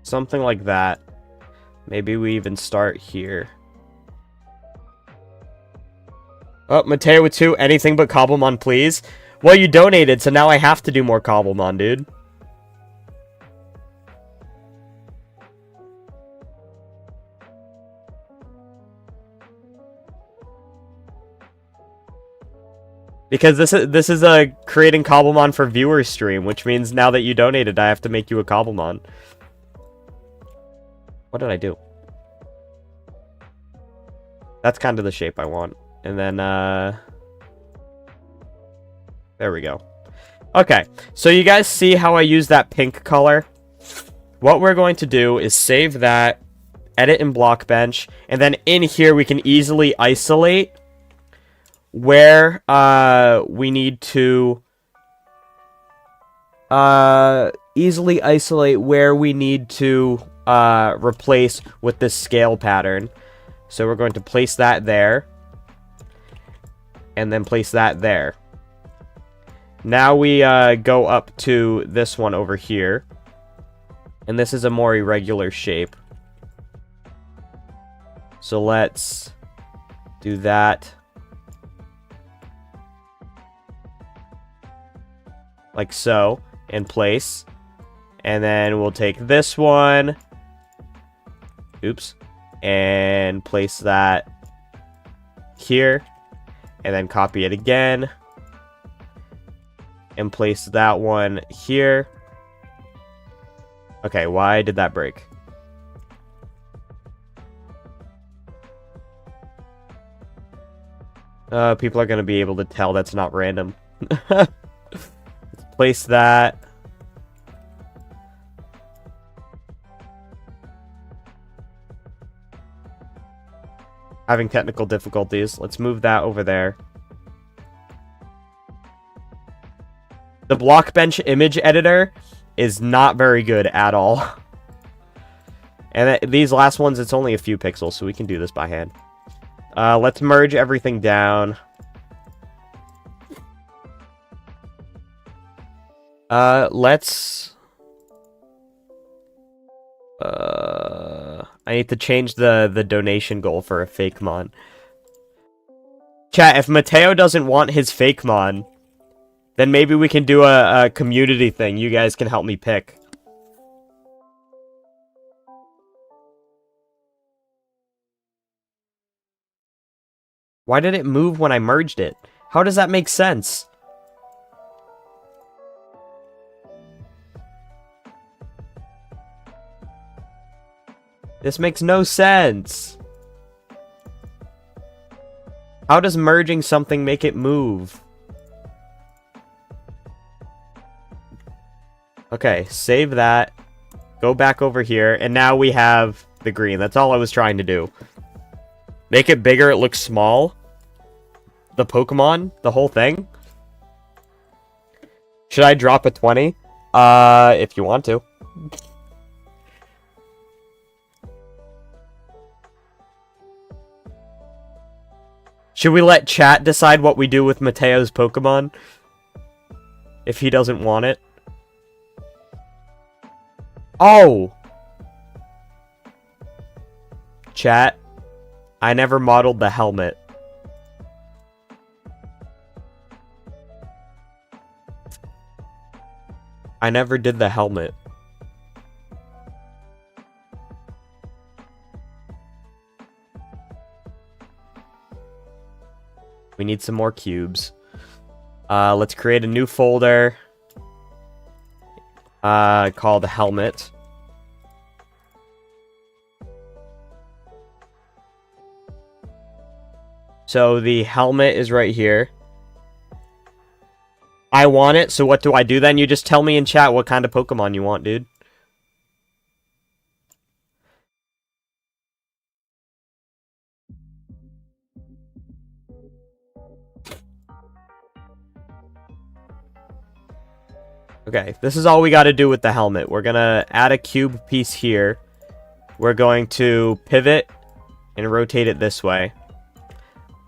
Something like that. Maybe we even start here. Oh, Mateo with 2. Anything but Cobblemon, please. Well, you donated, so now I have to do more Cobblemon, dude. Because this is a creating Cobblemon for viewers stream, which means now that you donated, I have to make you a Cobblemon. What did I do? That's kind of the shape I want. And then, there we go. Okay, so you guys see how I use that pink color? What we're going to do is save that, edit in Blockbench, and then in here we can easily isolate where we need to replace with this scale pattern. So we're going to place that there, and then place that there. Now we go up to this one over here, and this is a more irregular shape. So let's do that. Like so, in place. And then we'll take this one. Oops. And place that here. And then copy it again. And place that one here. Okay, why did that break? People are going to be able to tell that's not random. Let's place that. Having technical difficulties. Let's move that over there. The Blockbench image editor is not very good at all. And these last ones, it's only a few pixels, so we can do this by hand. Let's merge everything down. I I need to change the donation goal for a fake mon. Chat, if Mateo doesn't want his fake mon, then maybe we can do a community thing. You guys can help me pick. Why did it move when I merged it? How does that make sense? This makes no sense. How does merging something make it move? Okay, save that. Go back over here, and now we have the green. That's all I was trying to do. Make it bigger, it looks small. The Pokemon, the whole thing. Should I drop a 20? If you want to. Should we let chat decide what we do with Mateo's Pokemon? If he doesn't want it? Oh! Chat, I never modeled the helmet. I never did the helmet. We need some more cubes. Let's create a new folder. Called helmet. So the helmet is right here. I want it, so what do I do then? You just tell me in chat what kind of Pokemon you want, dude. Okay, this is all we got to do with the helmet. We're gonna add a cube piece here. We're going to pivot and rotate it this way.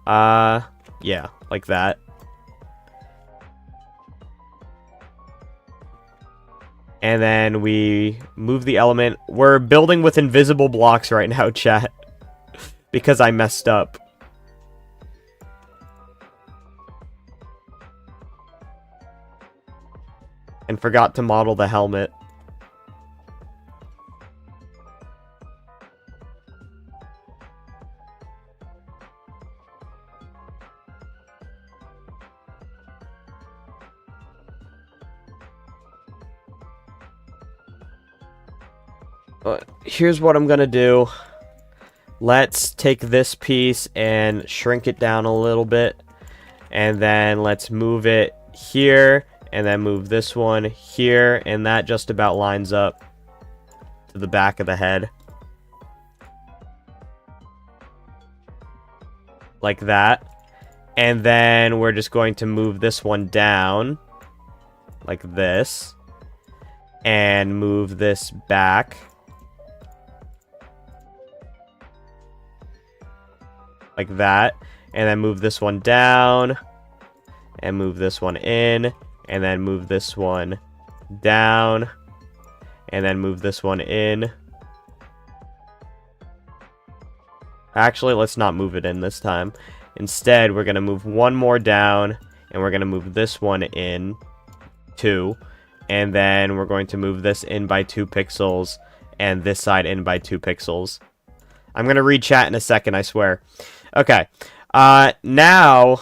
Yeah, like that. And then we move the element. We're building with invisible blocks right now, chat. Because I messed up. And forgot to model the helmet. Here's what I'm gonna do. Let's take this piece and shrink it down a little bit. And then let's move it here. And then move this one here. And that just about lines up to the back of the head. Like that. And then we're just going to move this one down. Like this. And move this back. Like that. And then move this one down. And move this one in. And then move this one down. And then move this one in. Actually, let's not move it in this time. Instead, we're going to move one more down. And we're going to move this one in. 2. And then we're going to move this in by 2 pixels. And this side in by 2 pixels. I'm going to read chat in a second, I swear. Okay. Now,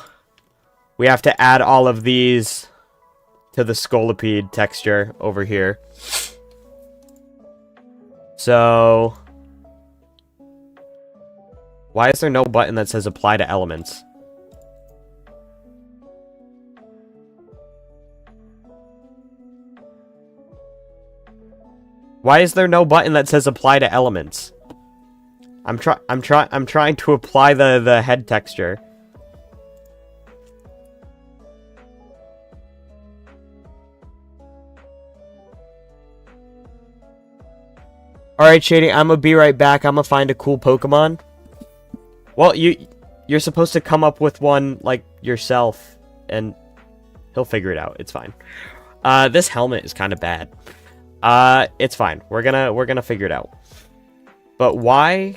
we have to add all of these to the Scolipede texture over here. So, why is there no button that says apply to elements? Why is there no button that says apply to elements? I'm trying to apply the head texture. Alright, Shady, I'm gonna be right back. I'm gonna find a cool Pokemon. Well, you're supposed to come up with one, like, yourself, and he'll figure it out. It's fine. This helmet is kind of bad. It's fine. We're gonna figure it out. But why?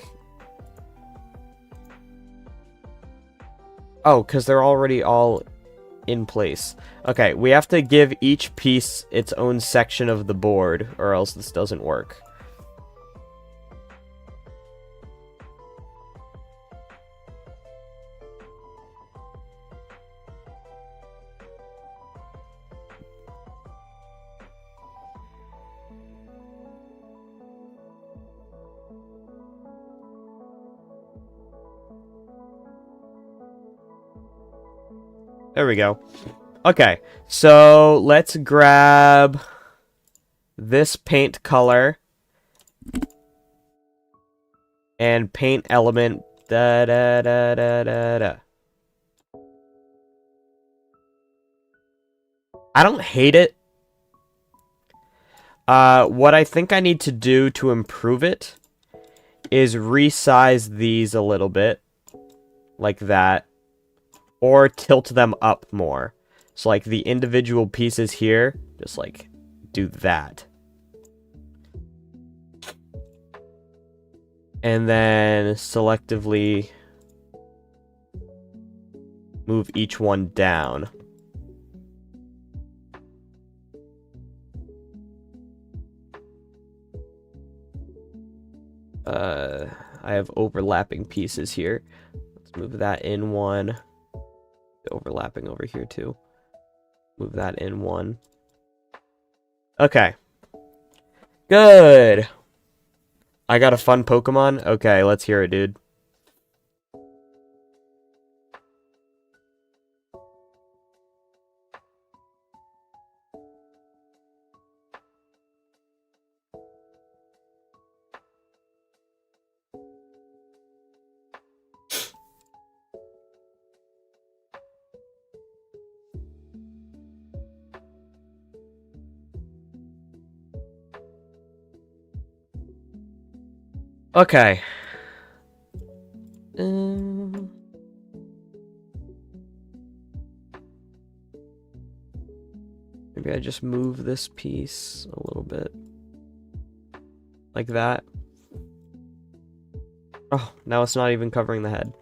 Oh, because they're already all in place. Okay, we have to give each piece its own section of the board, or else this doesn't work. There we go. Okay, so let's grab this paint color and paint element. Da da da da da da. I don't hate it. What I think I need to do to improve it is resize these a little bit, like that. Or tilt them up more. So, like, the individual pieces here, just, like, do that. And then selectively move each one down. I have overlapping pieces here. Let's move that in one. Overlapping over here too. Move that in one. Okay. Good. I got a fun Pokemon? Okay, let's hear it, dude. Okay. Maybe I just move this piece a little bit. Like that. Oh, now it's not even covering the head.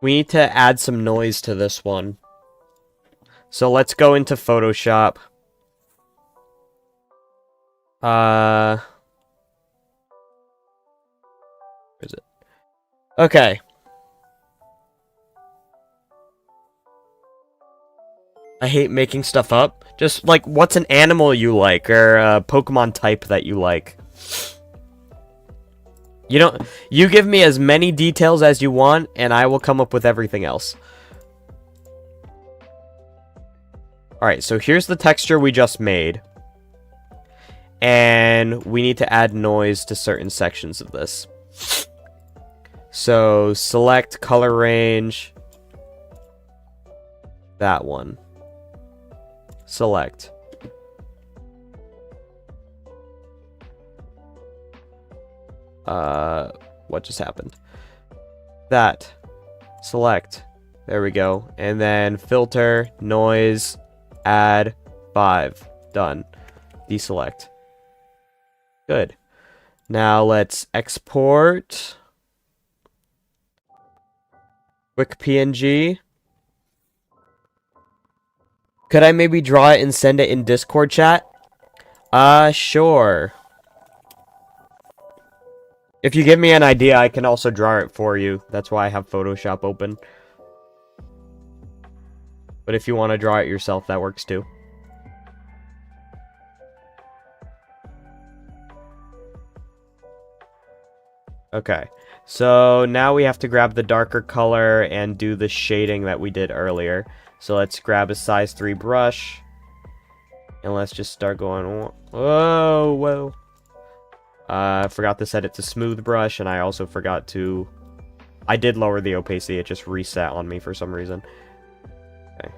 We need to add some noise to this one. So let's go into Photoshop. Where is it? Okay. I hate making stuff up. Just, like, what's an animal you like, or a Pokemon type that you like? You give me as many details as you want, and I will come up with everything else. Alright, so here's the texture we just made. And we need to add noise to certain sections of this. So, select color range. That one. Select. What just happened? That. Select. There we go. And then filter, noise, add, 5. Done. Deselect. Good. Now let's export. Quick PNG. Could I maybe draw it and send it in Discord chat? Sure. If you give me an idea, I can also draw it for you. That's why I have Photoshop open. But if you want to draw it yourself, that works too. Okay. So now we have to grab the darker color and do the shading that we did earlier. So let's grab a size 3 brush. And let's just start going... Whoa, whoa. I forgot to set it to smooth brush, and I also forgot to... I did lower the opacity, it just reset on me for some reason. Okay.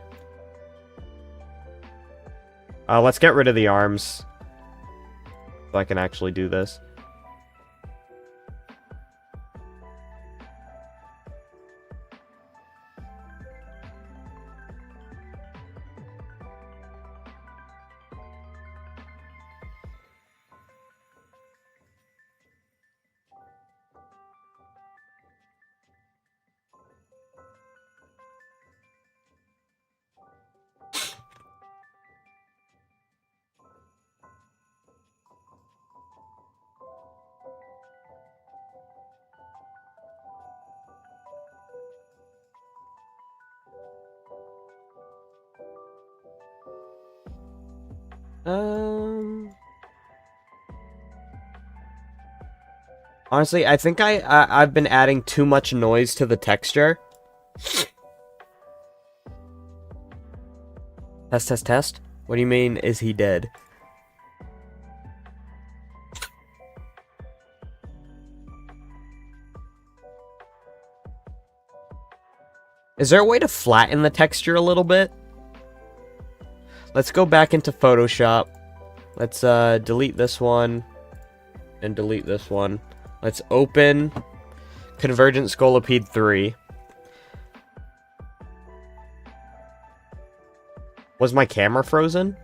Let's get rid of the arms. So I can actually do this. Honestly, I think I've been adding too much noise to the texture. Test, test, test. What do you mean, is he dead? Is there a way to flatten the texture a little bit? Let's go back into Photoshop. Let's delete this one and delete this one. Let's open Convergent Scolipede 3. Was my camera frozen?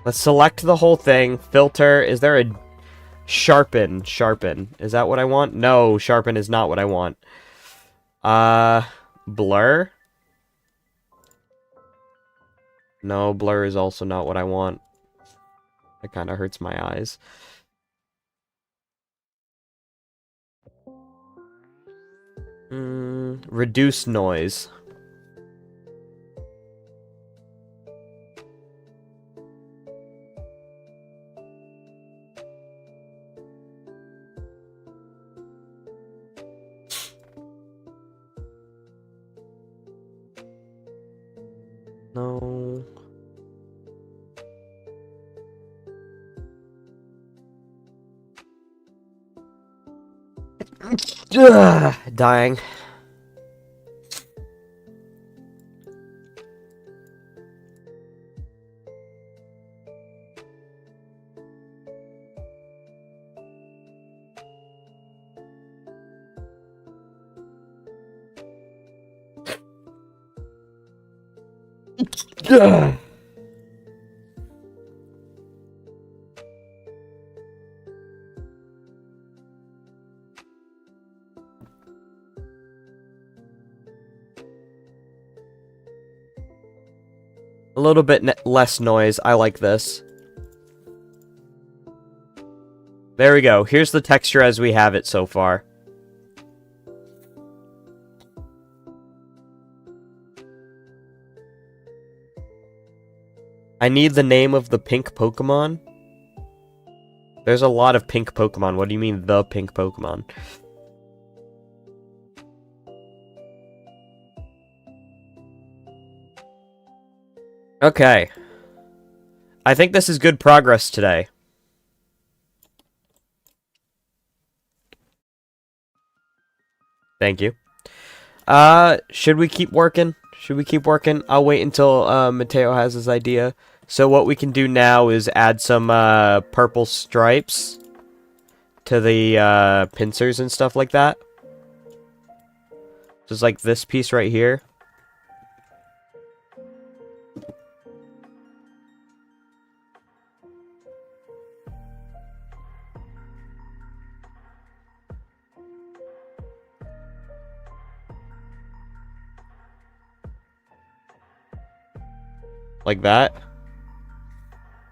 Let's select the whole thing. Filter. Is there a sharpen? Sharpen. Is that what I want? No, sharpen is not what I want. Blur? No, blur is also not what I want. It kind of hurts my eyes. Reduce noise. No. Ugh, dying. Ugh. A little bit less noise. I like this. There we go. Here's the texture as we have it so far. I need the name of the pink Pokemon. There's a lot of pink Pokemon. What do you mean, the pink Pokemon? Okay. I think this is good progress today. Thank you. Should we keep working? Should we keep working? I'll wait until Mateo has his idea. So what we can do now is add some purple stripes to the pincers and stuff like that. Just like this piece right here. Like that.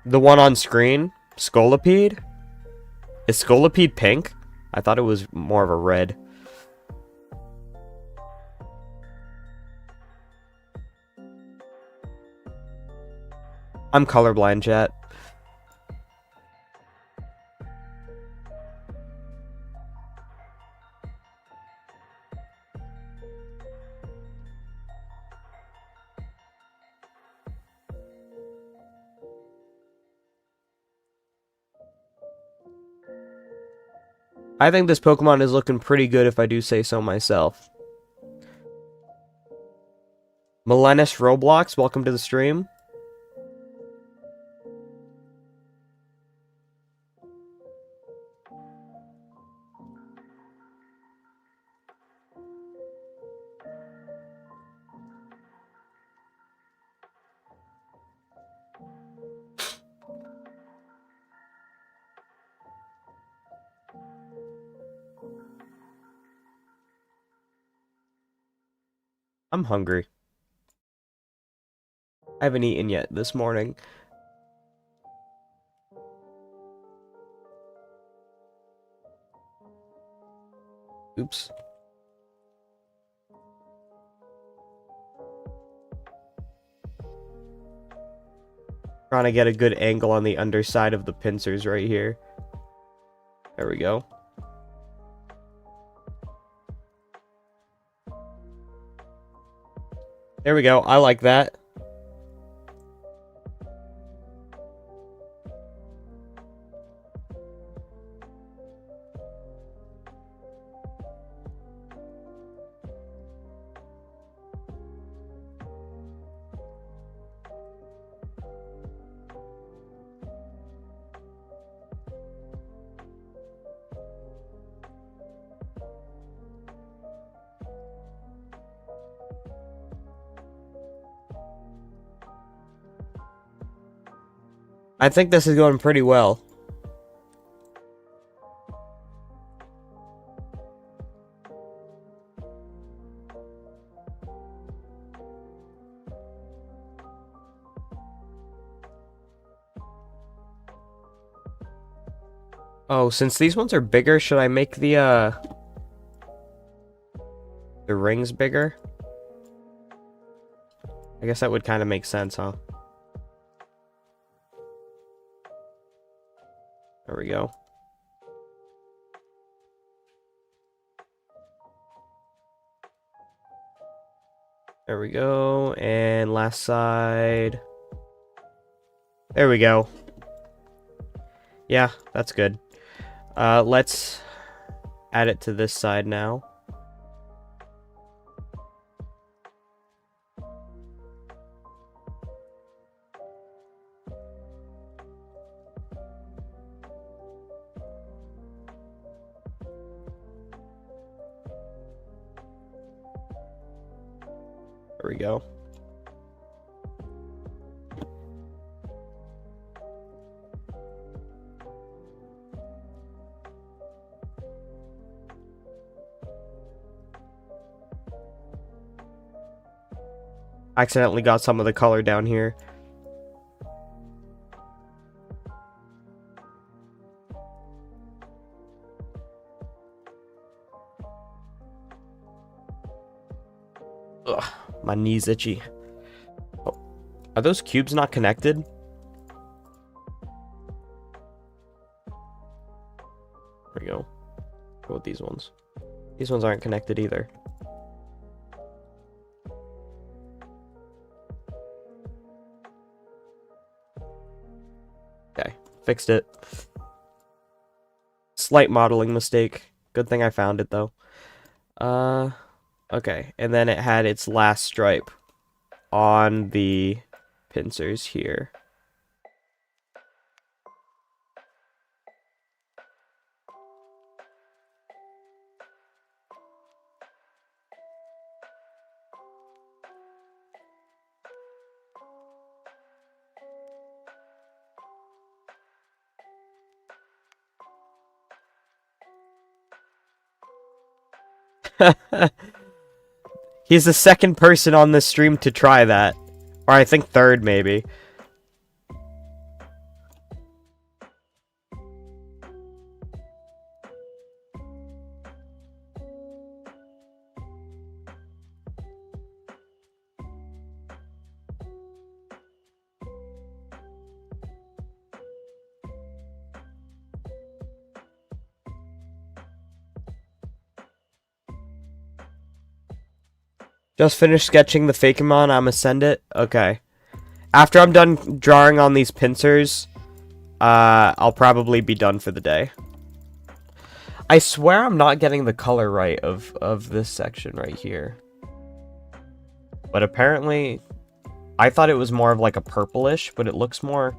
The one on screen, Scolipede? Is Scolipede pink? I thought it was more of a red. I'm colorblind, chat. I think this Pokemon is looking pretty good if I do say so myself. Melenis Roblox, welcome to the stream. I'm hungry. I haven't eaten yet this morning. Oops. Trying to get a good angle on the underside of the pincers right here. There we go. There we go. I like that. I think this is going pretty well. Oh, since these ones are bigger, should I make the rings bigger? I guess that would kind of make sense, huh? There we go. There we go. And last side. There we go. Yeah, that's good. Let's add it to this side now. There we go. Accidentally got some of the color down here. Ugh, my knee's itchy. Oh, are those cubes not connected? There we go. Go with these ones. These ones aren't connected either. Okay, fixed it. Slight modeling mistake. Good thing I found it though. Okay, and then it had its last stripe on the pincers here. He's the second person on this stream to try that. Or I think third, maybe. Just finished sketching the Fakemon. I'ma send it. Okay. After I'm done drawing on these pincers, I'll probably be done for the day. I swear I'm not getting the color right of this section right here. But apparently, I thought it was more of like a purplish, but it looks more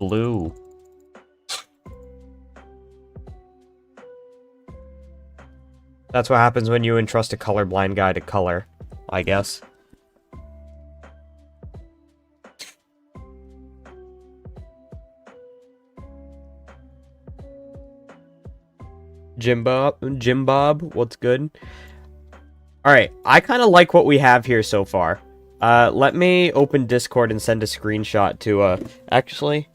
blue. That's what happens when you entrust a colorblind guy to color, I guess. Jim Bob, what's good? Alright, I kind of like what we have here so far. Let me open Discord and send a screenshot to, actually...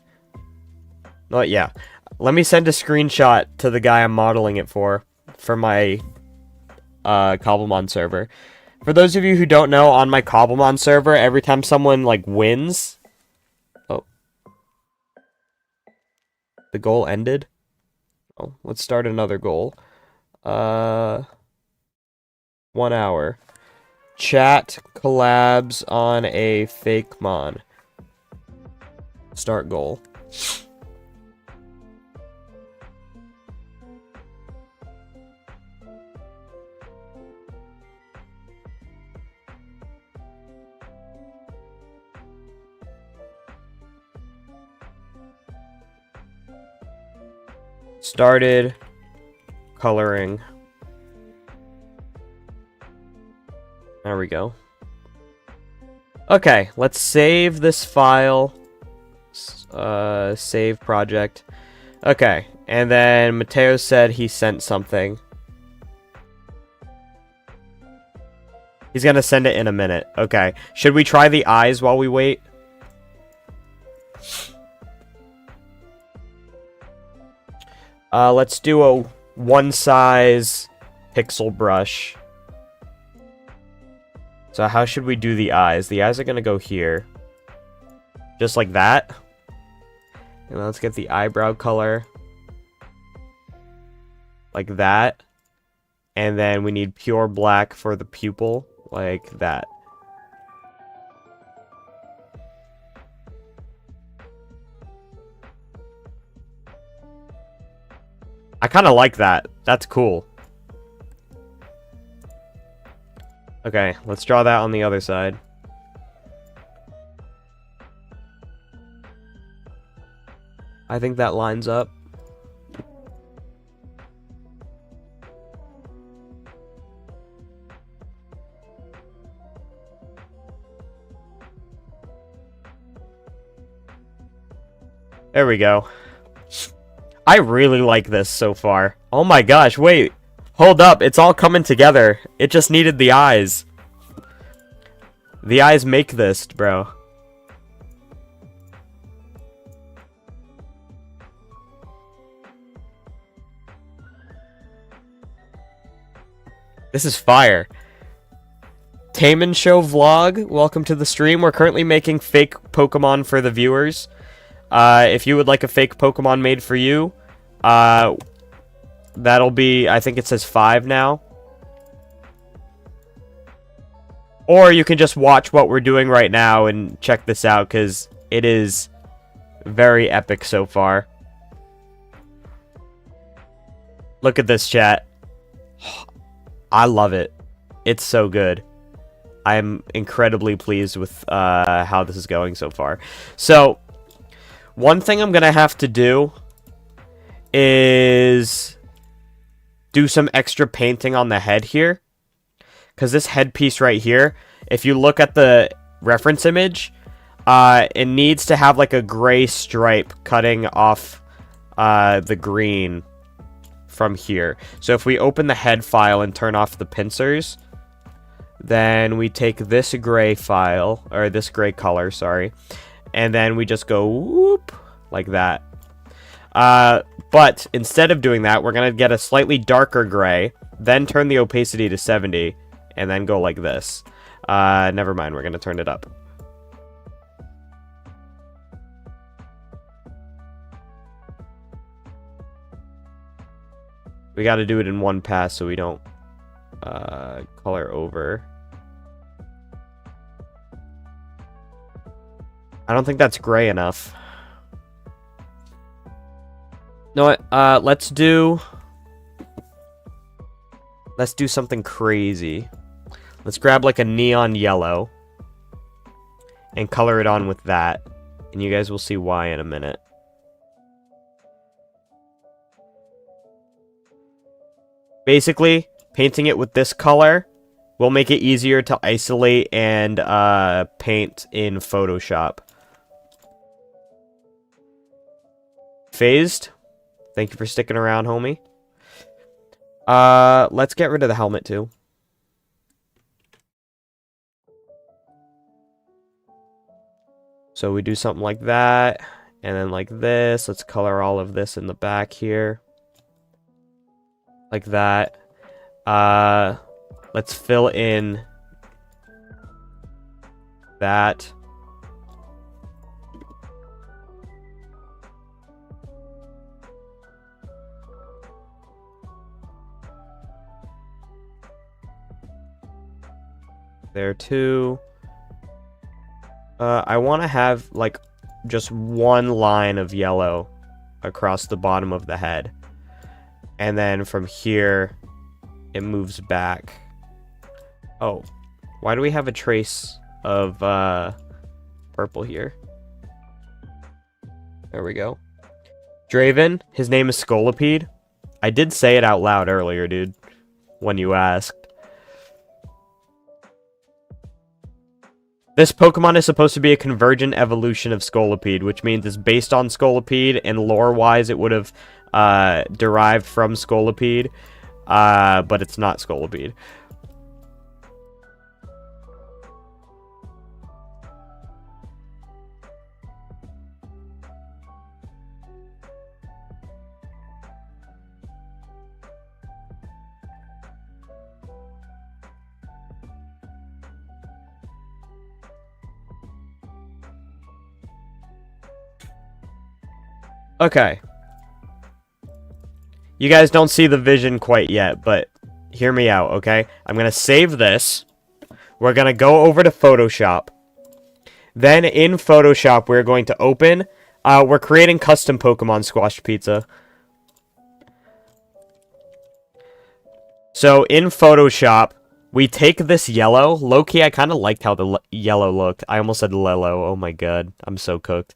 Oh, yeah. Let me send a screenshot to the guy I'm modeling it for my, Cobblemon server. For those of you who don't know, on my Cobblemon server, every time someone, like, wins... Oh, The goal ended? Oh, let's start another goal. 1 hour. Chat collabs on a fake mon. Start goal. Started coloring. There we go. Okay, let's save this file. Save project. Okay, and then Mateo said he sent something. He's gonna send it in a minute. Okay, should we try the eyes while we wait? Let's do a one size pixel brush. So how should we do the eyes? The eyes are gonna go here. Just like that. And let's get the eyebrow color. Like that. And then we need pure black for the pupil. Like that. I kind of like that. That's cool. Okay, let's draw that on the other side. I think that lines up. There we go. I really like this so far. Oh my gosh, wait. Hold up, it's all coming together. It just needed the eyes. The eyes make this, bro. This is fire. Taman Show Vlog, welcome to the stream. We're currently making fake Pokemon for the viewers. If you would like a fake Pokemon made for you, that'll be, I think it says 5 now. Or you can just watch what we're doing right now and check this out, because it is very epic so far. Look at this, chat. I love it. It's so good. I'm incredibly pleased with how this is going so far. So, one thing I'm going to have to do is do some extra painting on the head here. Because this headpiece right here, if you look at the reference image, it needs to have like a gray stripe cutting off the green from here. So if we open the head file and turn off the pincers, then we take this gray file, or this gray color, sorry, and then we just go whoop, like that. But instead of doing that, we're going to get a slightly darker gray, then turn the opacity to 70, and then go like this. Never mind, we're going to turn it up. We got to do it in one pass so we don't color over. I don't think that's gray enough. No, let's do something crazy. Let's grab like a neon yellow and color it on with that, and you guys will see why in a minute. Basically, painting it with this color will make it easier to isolate and paint in Photoshop. Phased, thank you for sticking around, homie. Let's get rid of the helmet too. So we do something like that, and then like this. Let's color all of this in the back here. Like that. Let's fill in that. there too. I want to have, like, just one line of yellow across the bottom of the head. And then from here, it moves back. Oh, why do we have a trace of purple here? There we go. Draven, his name is Scolipede. I did say it out loud earlier, dude, when you asked. This Pokemon is supposed to be a convergent evolution of Scolipede, which means it's based on Scolipede, and lore-wise it would have derived from Scolipede, but it's not Scolipede. Okay. You guys don't see the vision quite yet, but hear me out, okay? I'm going to save this. We're going to go over to Photoshop. Then in Photoshop, we're going to open... we're creating custom Pokemon Squashed Pizza. So in Photoshop, we take this yellow. Low-key, I kind of liked how the yellow looked. I almost said Lello. Oh my god. I'm so cooked.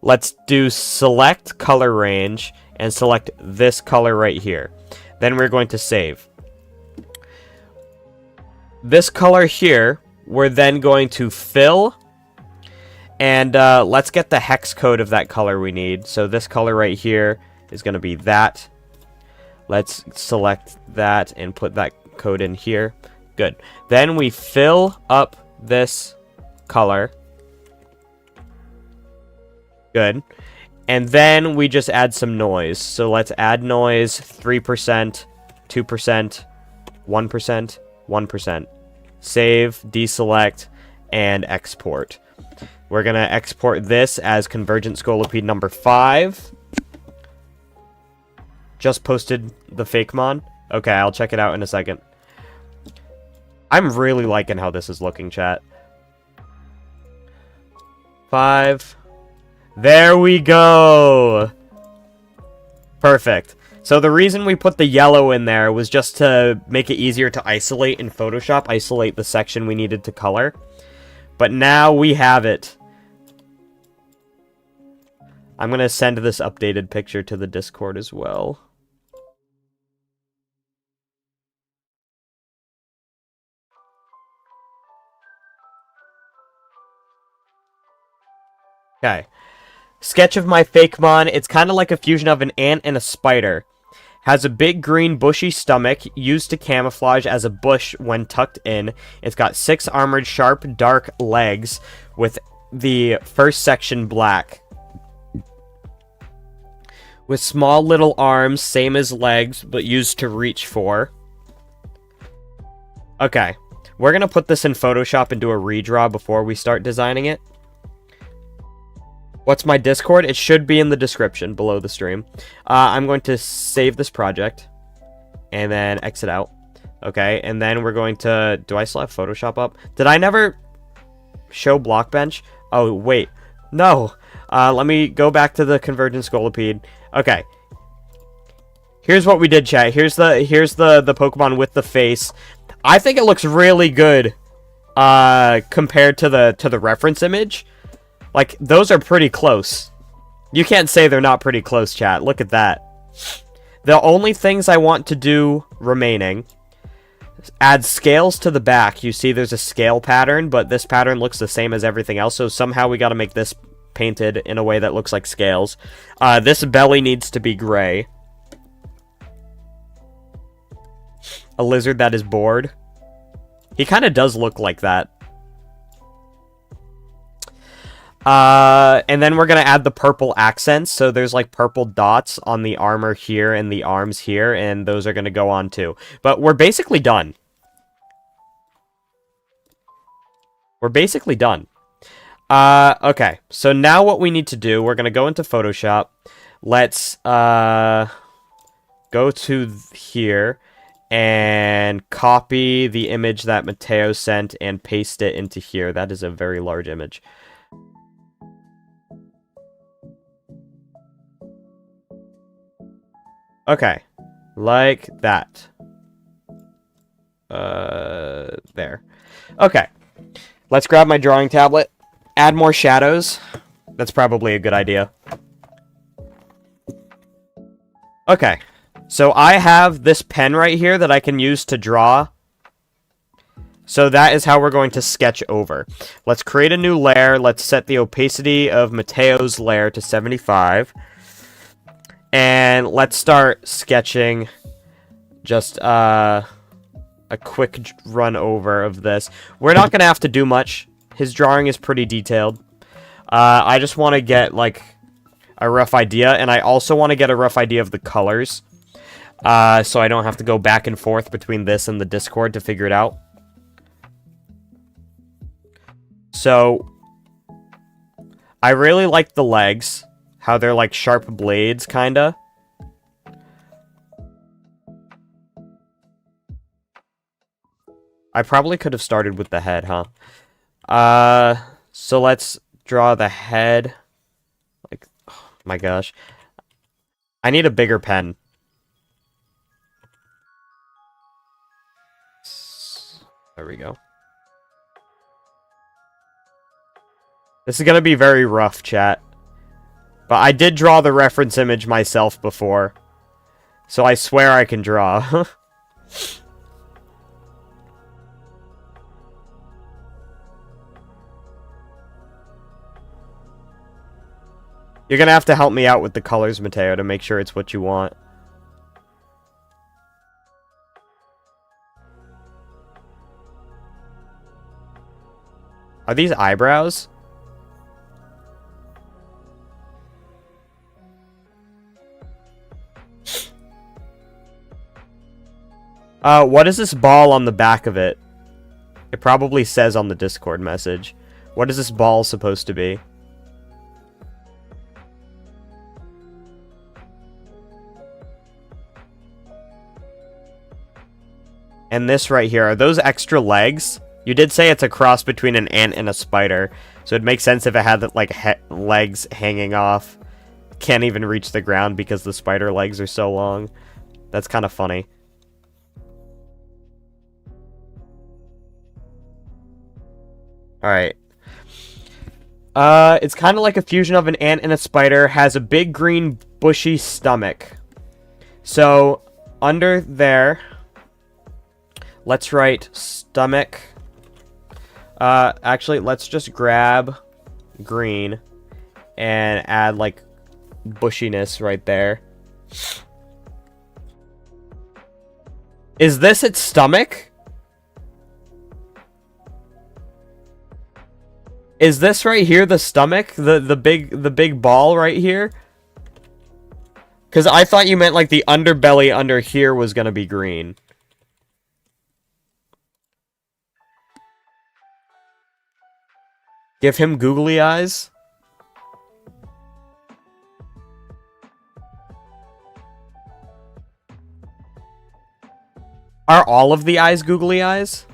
Let's do select color range and select this color right here. Then we're going to save. This color here, we're then going to fill. And let's get the hex code of that color we need. So this color right here is going to be that. Let's select that and put that code in here. Good. Then we fill up this color. Good. And then we just add some noise. So let's add noise, 3%, 2%, 1%, 1%. Save, deselect, and export. We're going to export this as Convergent Scolipede number 5. Just posted the Fakemon. Okay, I'll check it out in a second. I'm really liking how this is looking, chat. 5... There we go! Perfect. So the reason we put the yellow in there was just to make it easier to isolate in Photoshop, isolate the section we needed to color. But now we have it. I'm going to send this updated picture to the Discord as well. Okay. Sketch of my Fakemon. It's kind of like a fusion of an ant and a spider. Has a big green bushy stomach used to camouflage as a bush when tucked in. It's got 6 armored sharp dark legs with the first section black. With small little arms, same as legs, but used to reach for. Okay. We're going to put this in Photoshop and do a redraw before we start designing it. What's my Discord? It should be in the description below the stream. I'm going to save this project. And then exit out. Okay, and then we're going to... Do I still have Photoshop up? Did I never show Blockbench? Oh, wait. No. Let me go back to the Convergent Scolipede. Okay. Here's what we did, chat. Here's the Pokemon with the face. I think it looks really good compared to the reference image. Like, those are pretty close. You can't say they're not pretty close, chat. Look at that. The only things I want to do remaining... Add scales to the back. You see there's a scale pattern, but this pattern looks the same as everything else, so somehow we gotta make this painted in a way that looks like scales. This belly needs to be gray. A lizard that is bored. He kind of does look like that. And then we're gonna add the purple accents. So there's like purple dots on the armor here and the arms here, and those are gonna go on too. But we're basically done. We're basically done. Okay. So now what we need to do, we're gonna go into Photoshop. Let's, go to here. and copy the image that Mateo sent and paste it into here. That is a very large image. Okay, like that. There. Okay, let's grab my drawing tablet. Add more shadows. That's probably a good idea. Okay, so I have this pen right here that I can use to draw. So that is how we're going to sketch over. Let's create a new layer. Let's set the opacity of Mateo's layer to 75. And let's start sketching just a quick run over of this. We're not going to have to do much. His drawing is pretty detailed. I just want to get, like, a rough idea. And I also want to get a rough idea of the colors. So I don't have to go back and forth between this and the Discord to figure it out. So, I really like the legs. How they're like sharp blades, kinda. I probably could have started with the head, huh? So let's draw the head. Like, oh my gosh. I need a bigger pen. There we go. This is gonna be very rough, chat. But I did draw the reference image myself before. So I swear I can draw. You're gonna have to help me out with the colors, Mateo, to make sure it's what you want. Are these eyebrows? What is this ball on the back of it? It probably says on the Discord message. What is this ball supposed to be? And this right here, are those extra legs? You did say it's a cross between an ant and a spider, so it makes sense if it had, like, legs hanging off. Can't even reach the ground because the spider legs are so long. That's kind of funny. Alright. It's kind of like a fusion of an ant and a spider. Has a big green bushy stomach. So, under there, let's write stomach. Actually, let's just grab green and add, like, bushiness right there. Is this its stomach? Is this right here the stomach? The big ball right here? Because I thought you meant, like, the underbelly under here was gonna be green. Give him googly eyes? Are all of the eyes googly eyes?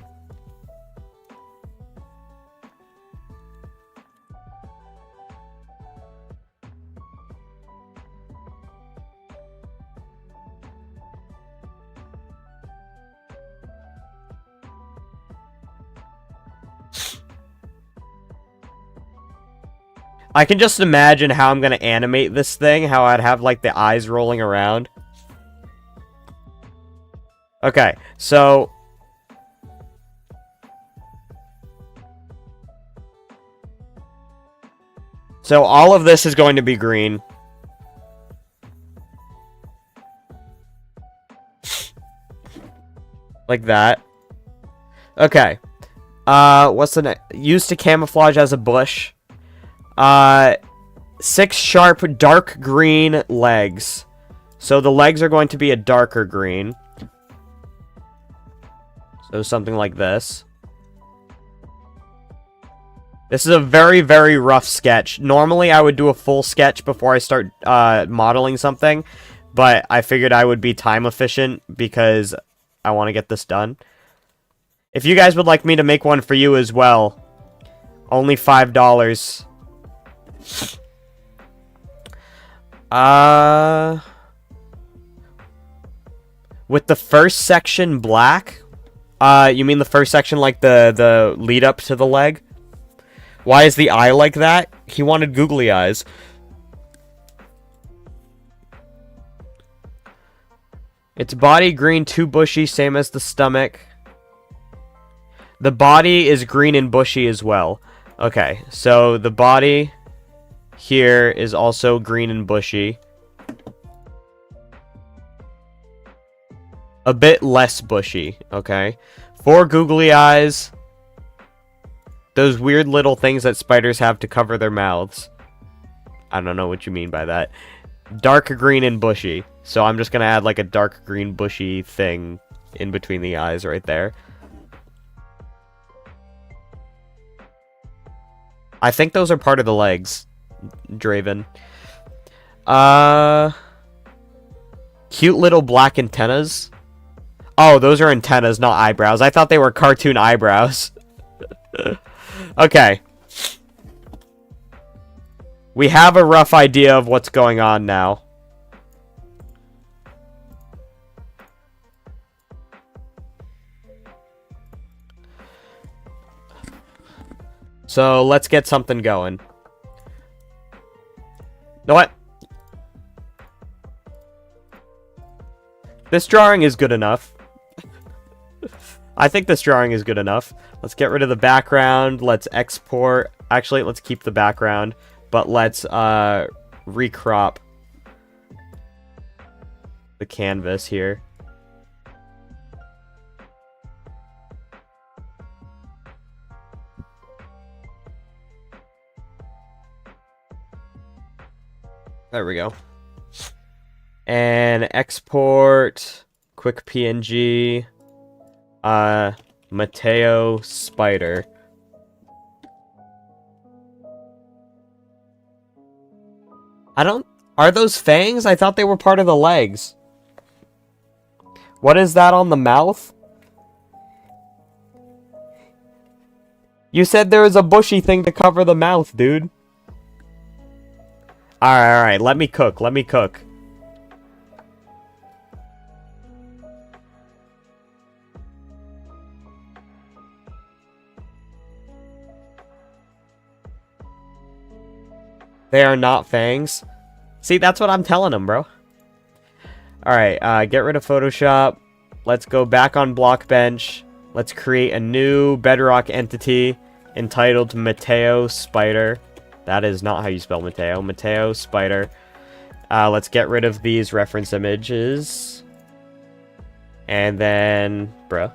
I can just imagine how I'm gonna animate this thing, how I'd have, like, the eyes rolling around. Okay, so... So all of this is going to be green. Like that. Okay. What's the next? Used to camouflage as a bush. 6 sharp dark green legs. So the legs are going to be a darker green. So something like this. This is a very, very rough sketch. Normally I would do a full sketch before I start modeling something. But I figured I would be time efficient because I want to get this done. If you guys would like me to make one for you as well, only $5. With the first section black? You mean the first section like the lead up to the leg? Why is the eye like that? He wanted googly eyes. Its body green, too bushy, same as the stomach. The body is green and bushy as well. Okay, so the body here is also green and bushy. A bit less bushy, okay? 4 googly eyes. Those weird little things that spiders have to cover their mouths. I don't know what you mean by that. Dark green and bushy. So I'm just going to add like a dark green bushy thing in between the eyes right there. I think those are part of the legs, Draven. Cute little black antennas. Oh, those are antennas, not eyebrows. I thought they were cartoon eyebrows. Okay. We have a rough idea of what's going on now. So, let's get something going. Know what? This drawing is good enough. I think this drawing is good enough. Let's get rid of the background. Let's export. Actually, let's keep the background. But let's recrop the canvas here. There we go. And export quick PNG Mateo spider. Are those fangs? I thought they were part of the legs. What is that on the mouth? You said there was a bushy thing to cover the mouth, dude. Alright, let me cook, let me cook. They are not fangs. See, that's what I'm telling them, bro. Alright, get rid of Photoshop. Let's go back on Blockbench. Let's create a new Bedrock entity entitled Mateo Spider. That is not how you spell Mateo. Mateo Spider. Let's get rid of these reference images. And then, bruh,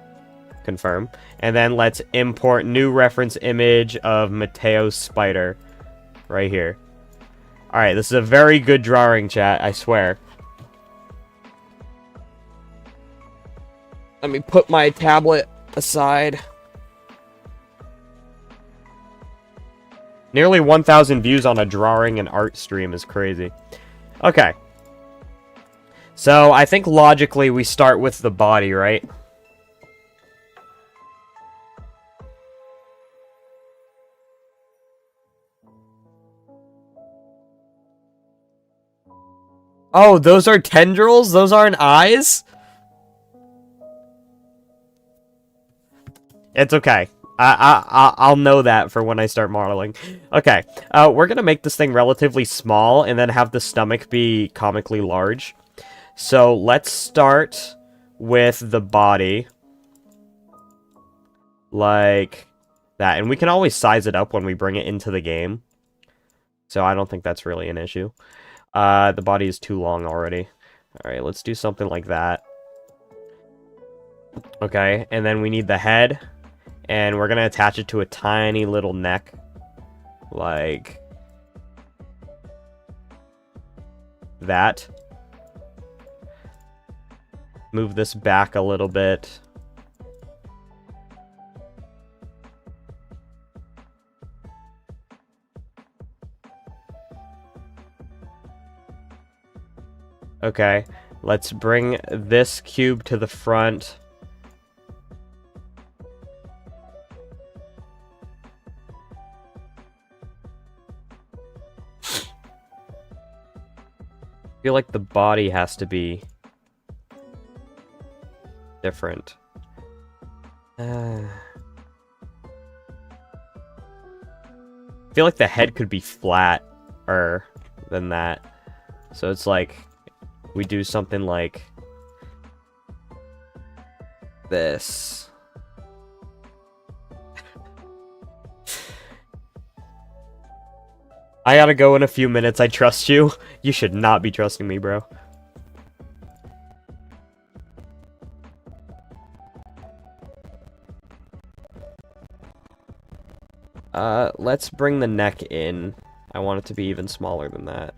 confirm. And then let's import new reference image of Mateo Spider. Right here. Alright, this is a very good drawing, chat, I swear. Let me put my tablet aside. Nearly 1,000 views on a drawing and art stream is crazy. Okay. So, I think logically we start with the body, right? Oh, those are tendrils? Those aren't eyes? It's okay. I'll know that for when I start modeling. Okay, we're gonna make this thing relatively small and then have the stomach be comically large. So let's start with the body. Like that. And we can always size it up when we bring it into the game. So I don't think that's really an issue. The body is too long already. Alright, let's do something like that. Okay, and then we need the head. And we're gonna attach it to a tiny little neck. Like that. Move this back a little bit. Okay, let's bring this cube to the front. I feel like the body has to be different. I feel like the head could be flatter than that. So it's like we do something like this. I gotta go in a few minutes. I trust you. You should not be trusting me, bro. Let's bring the neck in. I want it to be even smaller than that.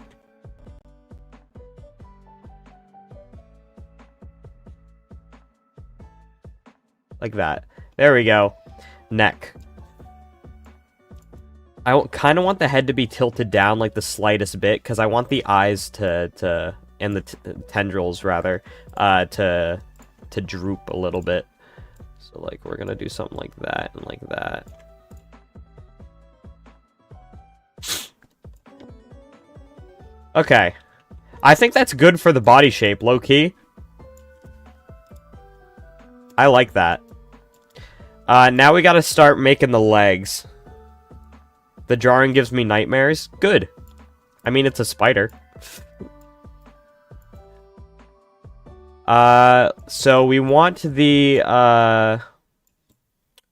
Like that. There we go. Neck. I kind of want the head to be tilted down like the slightest bit, because I want the eyes and the tendrils, rather, to droop a little bit. So, like, we're gonna do something like that and like that. Okay. I think that's good for the body shape, low-key. I like that. Now we gotta start making the legs. The drawing gives me nightmares. Good. I mean, it's a spider. So we want the,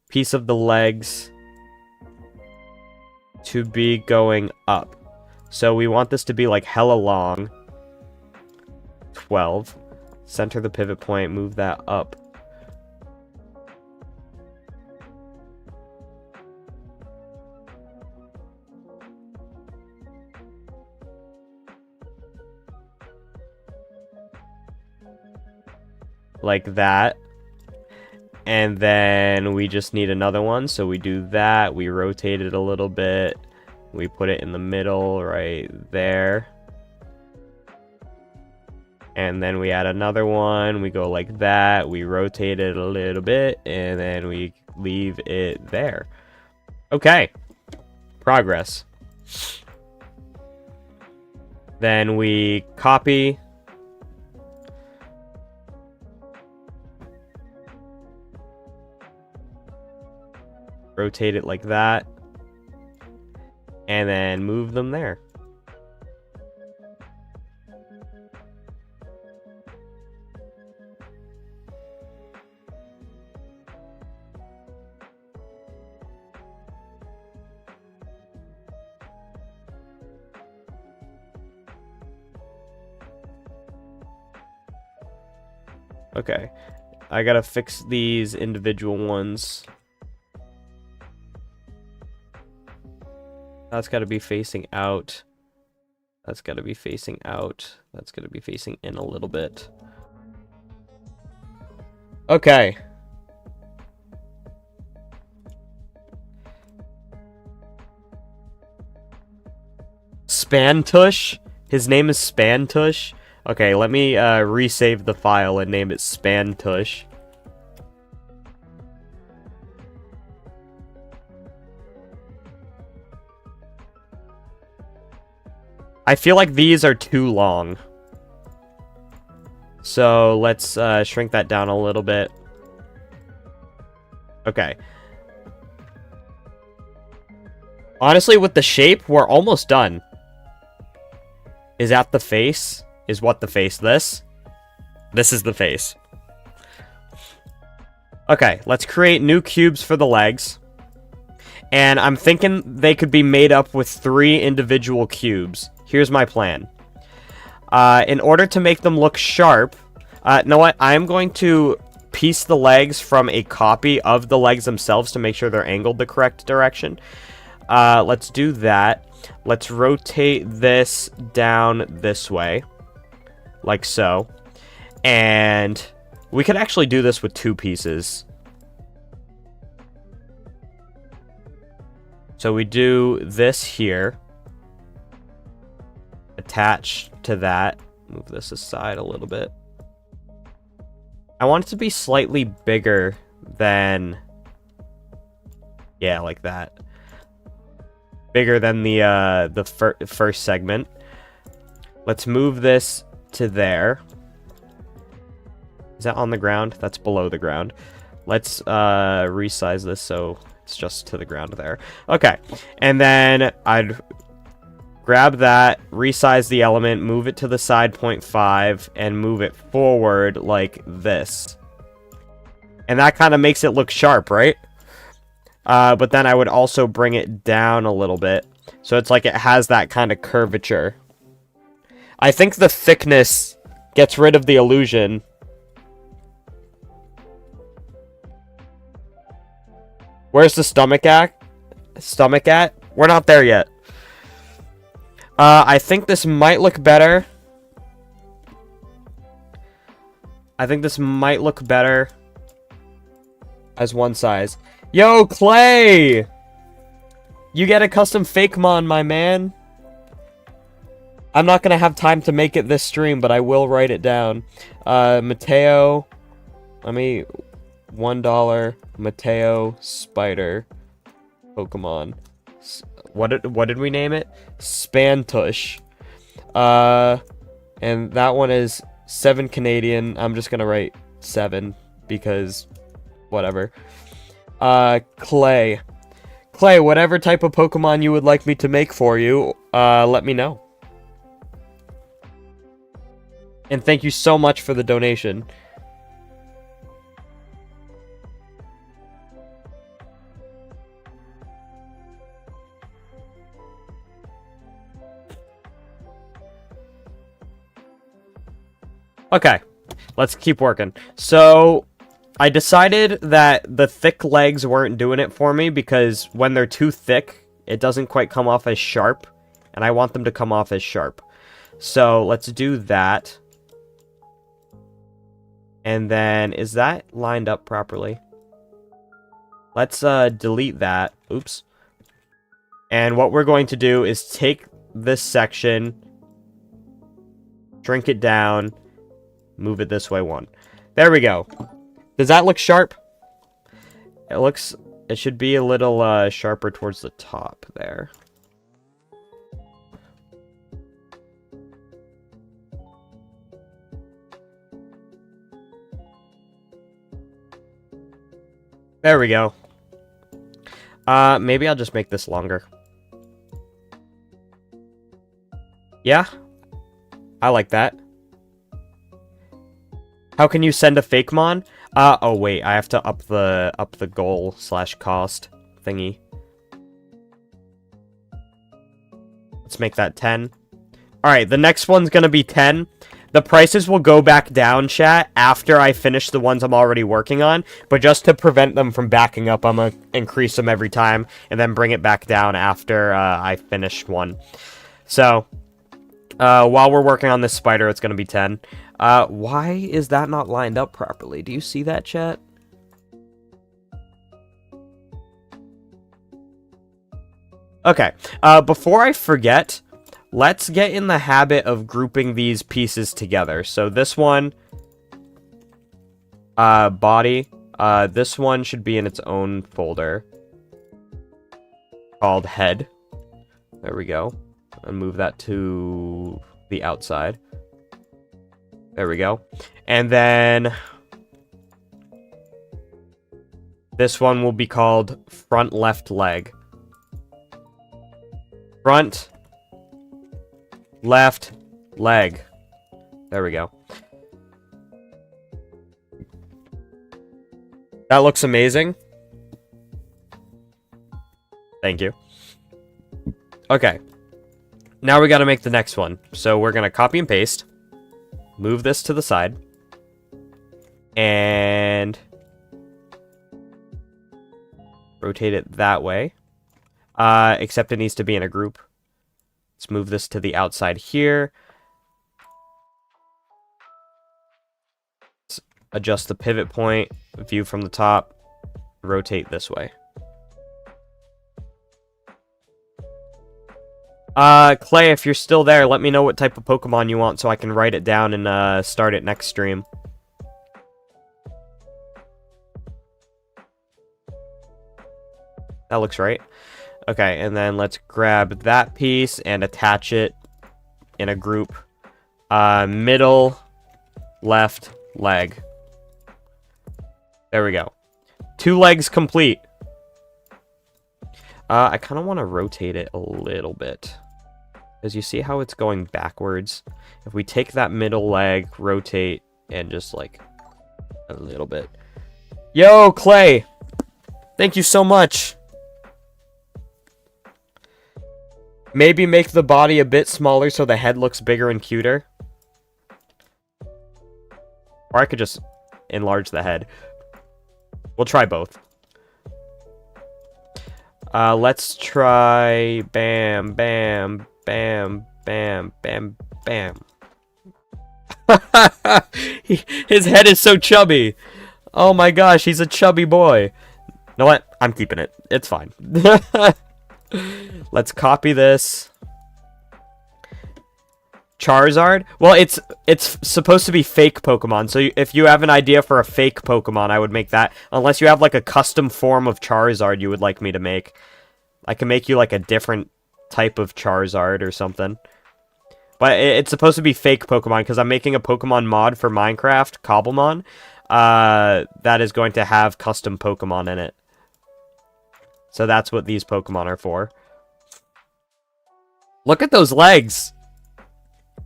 piece of the legs to be going up. So we want this to be, like, hella long. 12. Center the pivot point, move that up. Like that. And then we just need another one, so we do that. We rotate it a little bit. We put it in the middle right there. And then we add another one. We go like that. We rotate it a little bit. And then we leave it there. Okay. Progress. Then we copy. Rotate it like that. And then move them there. Okay. I gotta fix these individual ones. That's got to be facing out. That's got to be facing out. That's going to be facing in a little bit. Okay. Spantush? His name is Spantush? Okay, let me resave the file and name it Spantush. I feel like these are too long. So let's shrink that down a little bit. Okay. Honestly, with the shape, we're almost done. Is that the face? Is what the face? This? This is the face. Okay, let's create new cubes for the legs. And I'm thinking they could be made up with 3 individual cubes. Here's my plan. In order to make them look sharp, you know what? I'm going to piece the legs from a copy of the legs themselves to make sure they're angled the correct direction. Let's do that. Let's rotate this down this way. Like so. And we could actually do this with 2 pieces. So we do this here. Attach to that. Move this aside a little bit. I want it to be slightly bigger than... Yeah, like that. Bigger than the first segment. Let's move this to there. Is that on the ground? That's below the ground. Let's resize this so it's just to the ground there. Okay. And then I'd grab that, resize the element, move it to the side 0.5, and move it forward like this. And that kind of makes it look sharp, right? But then I would also bring it down a little bit. So it's like it has that kind of curvature. I think the thickness gets rid of the illusion. Where's the stomach at? We're not there yet. I think this might look better. As one size. Yo, Clay! You get a custom Fakemon, my man. I'm not gonna have time to make it this stream, but I will write it down. Mateo. Let me... $1 Mateo Spider Pokemon. What did we name it? Spantush. And that one is 7 Canadian. I'm just gonna write 7 because whatever. Clay, whatever type of Pokemon you would like me to make for you, let me know. And thank you so much for the donation. Okay, let's keep working. So, I decided that the thick legs weren't doing it for me because when they're too thick, it doesn't quite come off as sharp, and I want them to come off as sharp. So, let's do that. And then, is that lined up properly? Let's delete that. Oops. And what we're going to do is take this section, shrink it down, move it this way 1. There we go. Does that look sharp? It should be a little sharper towards the top there. There we go. Maybe I'll just make this longer. Yeah? I like that. How can you send a Fakemon? Oh wait, I have to up the goal / cost thingy. Let's make that 10. Alright, the next one's gonna be 10. The prices will go back down, chat, after I finish the ones I'm already working on. But just to prevent them from backing up, I'm gonna increase them every time and then bring it back down after I finish one. So, while we're working on this spider, it's gonna be 10. Why is that not lined up properly? Do you see that, chat? Okay, before I forget, let's get in the habit of grouping these pieces together. So this one, body, this one should be in its own folder called head. There we go. And move that to the outside. There we go. And then this one will be called front left leg. Front left leg. There we go. That looks amazing. Thank you. Okay. Now we got to make the next one. So we're going to copy and paste. Move this to the side. And rotate it that way. Except it needs to be in a group. Let's move this to the outside here. Let's adjust the pivot point. View from the top. Rotate this way. Clay, if you're still there, let me know what type of Pokemon you want so I can write it down and, start it next stream. That looks right. Okay, and then let's grab that piece and attach it in a group Middle, left, leg. There we go. 2 legs complete. I kind of want to rotate it a little bit. Because you see how it's going backwards? If we take that middle leg, rotate, and just like a little bit. Yo, Clay! Thank you so much! Maybe make the body a bit smaller so the head looks bigger and cuter. Or I could just enlarge the head. We'll try both. Let's try bam, bam, bam, bam, bam, bam. His head is so chubby. Oh my gosh, he's a chubby boy. You know what? I'm keeping it. It's fine. Let's copy this. Charizard? Well, it's supposed to be fake Pokemon, so if you have an idea for a fake Pokemon, I would make that. Unless you have, like, a custom form of Charizard you would like me to make. I can make you, like, a different type of Charizard or something. But it's supposed to be fake Pokemon, because I'm making a Pokemon mod for Minecraft, Cobblemon, that is going to have custom Pokemon in it. So that's what these Pokemon are for. Look at those legs!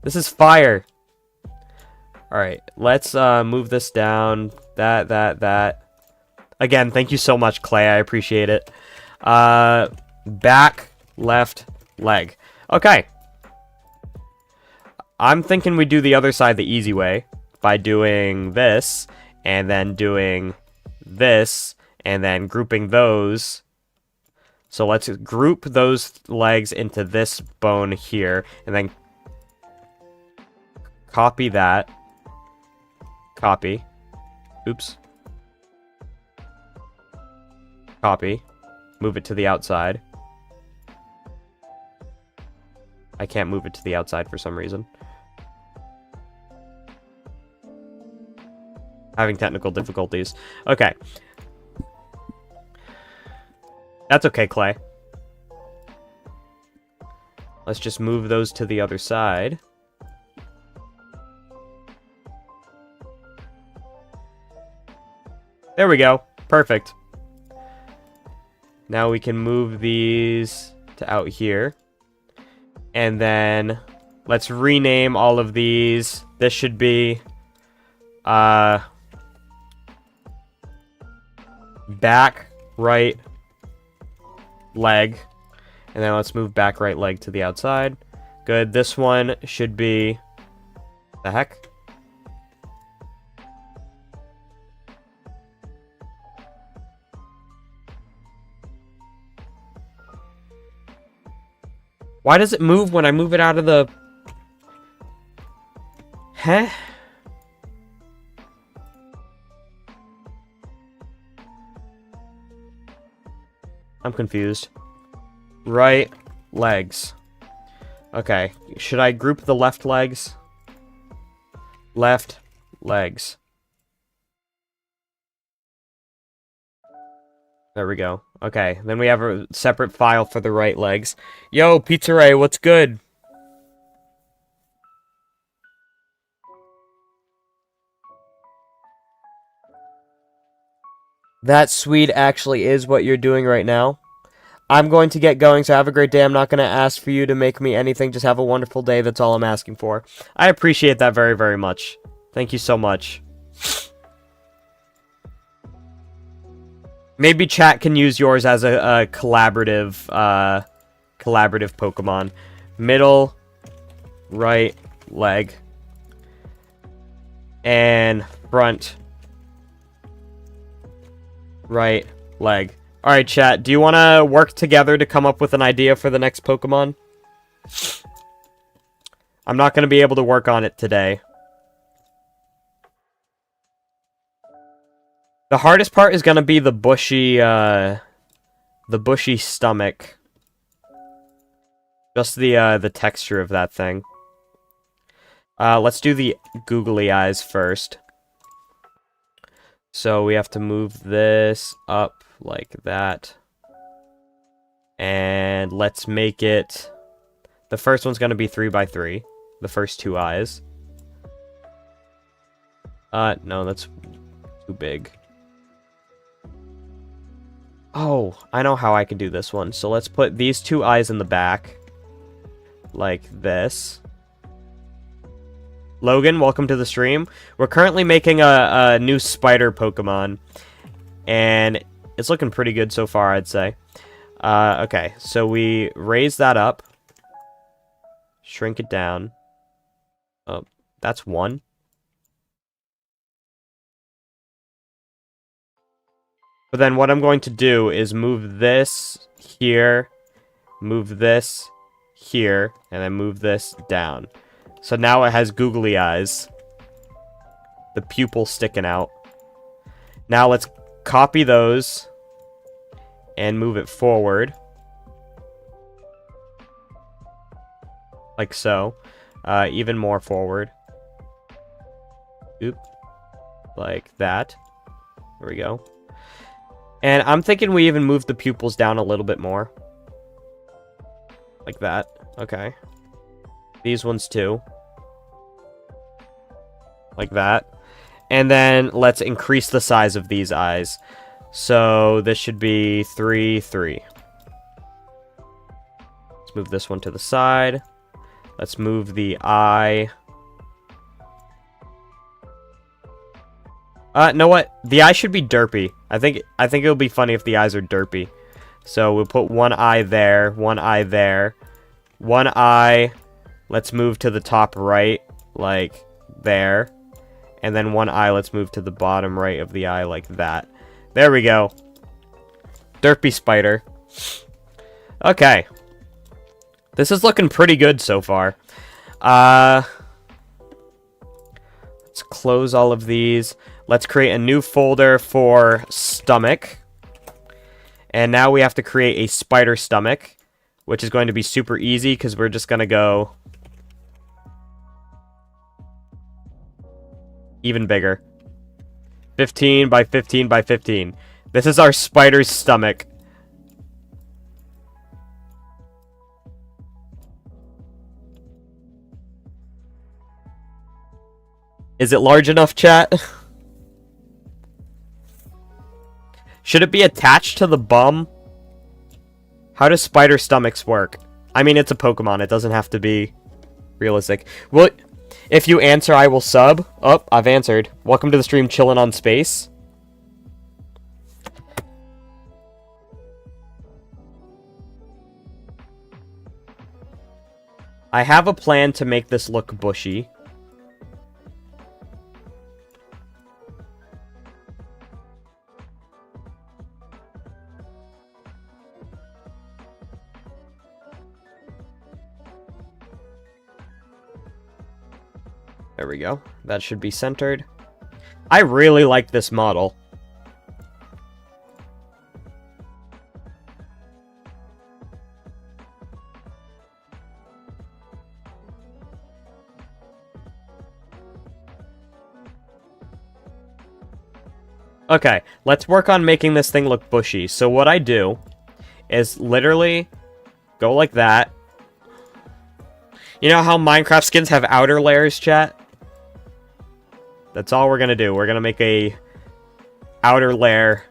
This is fire. Alright, let's move this down. That. Again, thank you so much, Clay. I appreciate it. Back, left, leg. Okay. I'm thinking we do the other side the easy way. By doing this, and then doing this, and then grouping those. So let's group those legs into this bone here, and then copy that. Copy. Oops. Copy. Move it to the outside. I can't move it to the outside for some reason. Having technical difficulties. Okay. That's okay, Clay. Let's just move those to the other side. There we go. Perfect. Now we can move these to out here. And then let's rename all of these. This should be back, right, leg. And then let's move back, right leg to the outside. Good. This one should be... The heck? Why does it move when I move it out of the... Huh? I'm confused. Right legs. Okay. Should I group the left legs? Left legs. There we go. Okay, then we have a separate file for the right legs. Yo, Pizza Ray, what's good? That sweet actually is what you're doing right now. I'm going to get going, so have a great day. I'm not going to ask for you to make me anything. Just have a wonderful day. That's all I'm asking for. I appreciate that very, very much. Thank you so much. Maybe chat can use yours as a collaborative Pokemon. Middle, right, leg. And front, right, leg. Alright, chat, do you want to work together to come up with an idea for the next Pokemon? I'm not going to be able to work on it today. The hardest part is gonna be the bushy stomach. Just the texture of that thing. Let's do the googly eyes first. So we have to move this up like that. And let's make it... The first one's gonna be 3 by 3. The first 2 eyes. No, that's too big. Oh, I know how I can do this one. So let's put these two eyes in the back. Like this. Logan, welcome to the stream. We're currently making a new spider Pokemon. And it's looking pretty good so far, I'd say. Okay, so we raise that up. Shrink it down. Oh, that's one. But then what I'm going to do is move this here, move this here, and then move this down. So now it has googly eyes. The pupil sticking out. Now let's copy those and move it forward. Like so. Even more forward. Oop. Like that. There we go. And I'm thinking we even move the pupils down a little bit more. Like that. Okay. These ones too. Like that. And then let's increase the size of these eyes. So this should be 3, 3. Let's move this one to the side. Let's move the eye. Know what? The eye should be derpy. I think it'll be funny if the eyes are derpy. So we'll put one eye there, one eye there. One eye, let's move to the top right, like there. And then one eye, let's move to the bottom right of the eye, like that. There we go. Derpy spider. Okay. This is looking pretty good so far. Let's close all of these. Let's create a new folder for stomach. And now we have to create a spider stomach, which is going to be super easy because we're just going to go even bigger. 15 by 15 by 15. This is our spider's stomach. Is it large enough, chat? Should it be attached to the bum? How does spider stomachs work? I mean, it's a Pokemon. It doesn't have to be realistic. Well, if you answer, I will sub. Oh, I've answered. Welcome to the stream, chillin' on space. I have a plan to make this look bushy. There we go. That should be centered. I really like this model. Okay, let's work on making this thing look bushy. So what I do is literally go like that. You know how Minecraft skins have outer layers, chat? That's all we're gonna do. We're gonna make a outer layer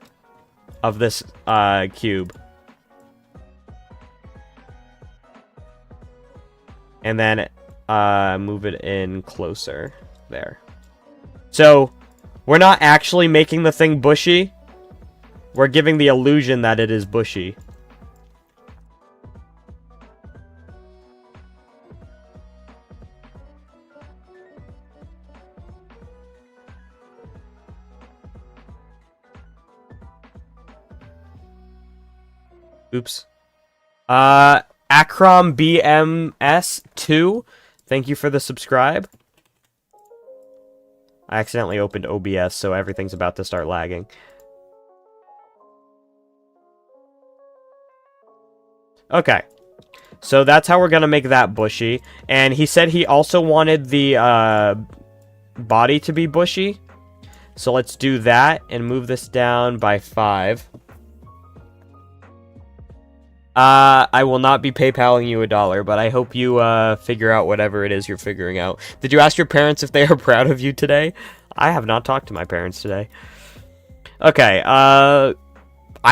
of this cube. And then move it in closer. There. So, we're not actually making the thing bushy. We're giving the illusion that it is bushy. Oops. Akram BMS2, thank you for the subscribe. I accidentally opened OBS, so everything's about to start lagging. Okay. So that's how we're gonna make that bushy. And he said he also wanted the body to be bushy. So let's do that and move this down by 5. I will not be PayPaling you $1, but I hope you figure out whatever it is you're figuring out. Did you ask your parents if they are proud of you today? I have not talked to my parents today. Okay, I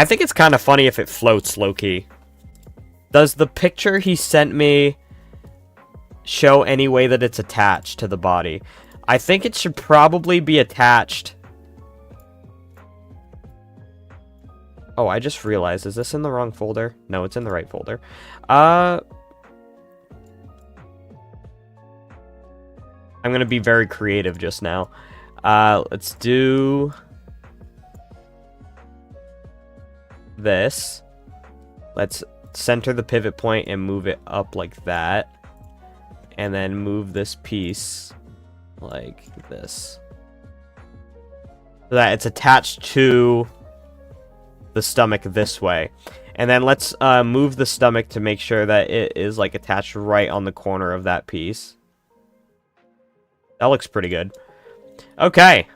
think it's kind of funny if it floats, low-key. Does the picture he sent me show any way that it's attached to the body? I think it should probably be attached. Oh, I just realized, is this in the wrong folder? No, it's in the right folder. I'm gonna be very creative just now. Let's do this. Let's center the pivot point and move it up like that. And then move this piece like this. So that it's attached to the stomach this way. And then let's move the stomach to make sure that it is like attached right on the corner of that piece. That looks pretty good. Okay.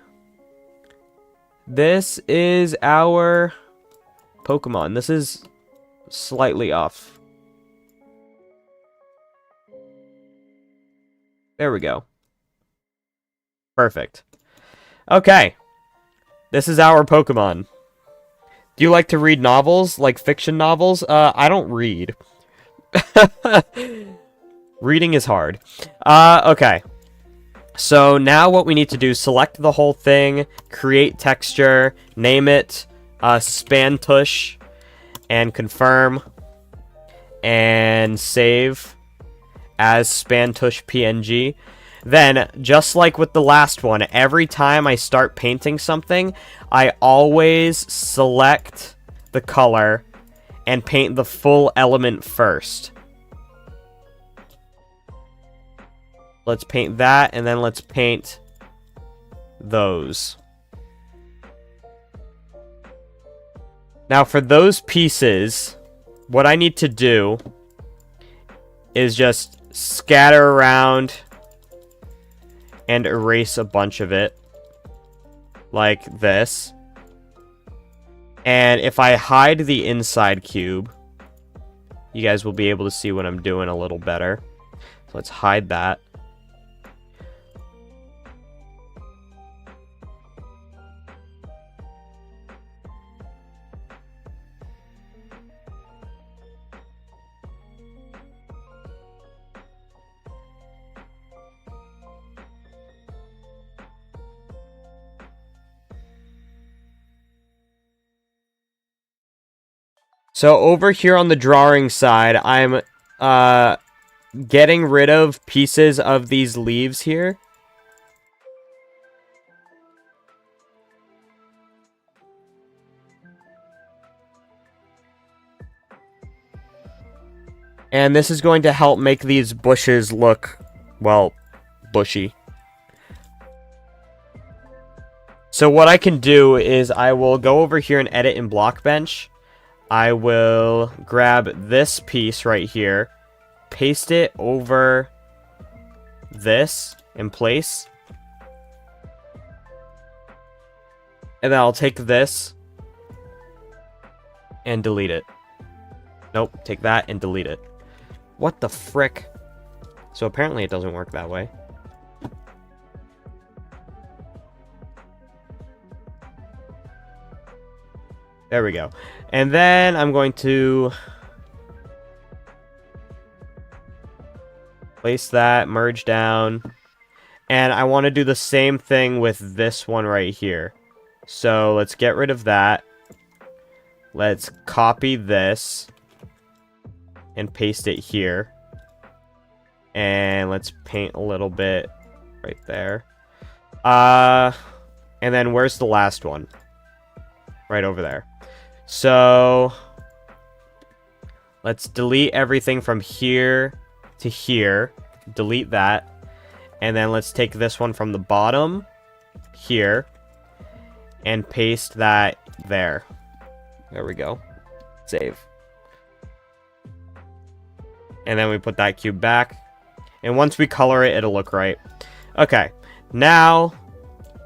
This is our Pokemon. This is slightly off. There we go. Perfect. Okay. This is our Pokemon. Do you like to read novels, like fiction novels? I don't read. Reading is hard. Okay. So now what we need to do, select the whole thing, create texture, name it Spantush, and confirm, and save as Spantush PNG. Then, just like with the last one, every time I start painting something, I always select the color and paint the full element first. Let's paint that, and then let's paint those. Now, for those pieces, what I need to do is just scatter around and erase a bunch of it, like this. And if I hide the inside cube, you guys will be able to see what I'm doing a little better. So let's hide that. So over here on the drawing side, I'm getting rid of pieces of these leaves here. And this is going to help make these bushes look, well, bushy. So what I can do is I will go over here and edit in Blockbench. I will grab this piece right here, paste it over this in place. And then I'll take this and delete it. Nope, take that and delete it. What the frick? So apparently it doesn't work that way. There we go. And then I'm going to place that, merge down. And I want to do the same thing with this one right here. So let's get rid of that. Let's copy this and paste it here. And let's paint a little bit right there. And then where's the last one? Right over there. So let's delete everything from here to here. Delete that. And then let's take this one from the bottom here and paste that there. There we go. Save. And then we put that cube back. And once we color it, it'll look right. Okay. Now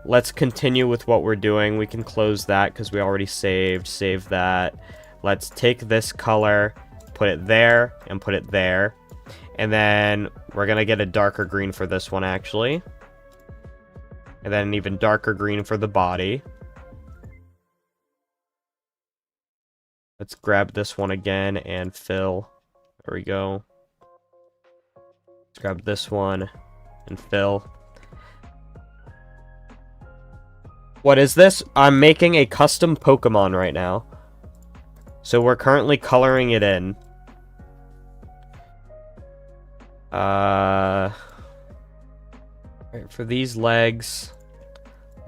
let's continue with what we're doing. We can close that because we already saved. Save that. Let's take this color, put it there, and put it there. And then we're going to get a darker green for this one, actually. And then an even darker green for the body. Let's grab this one again and fill. There we go. Let's grab this one and fill. What is this? I'm making a custom Pokemon right now. So we're currently coloring it in. Right, for these legs,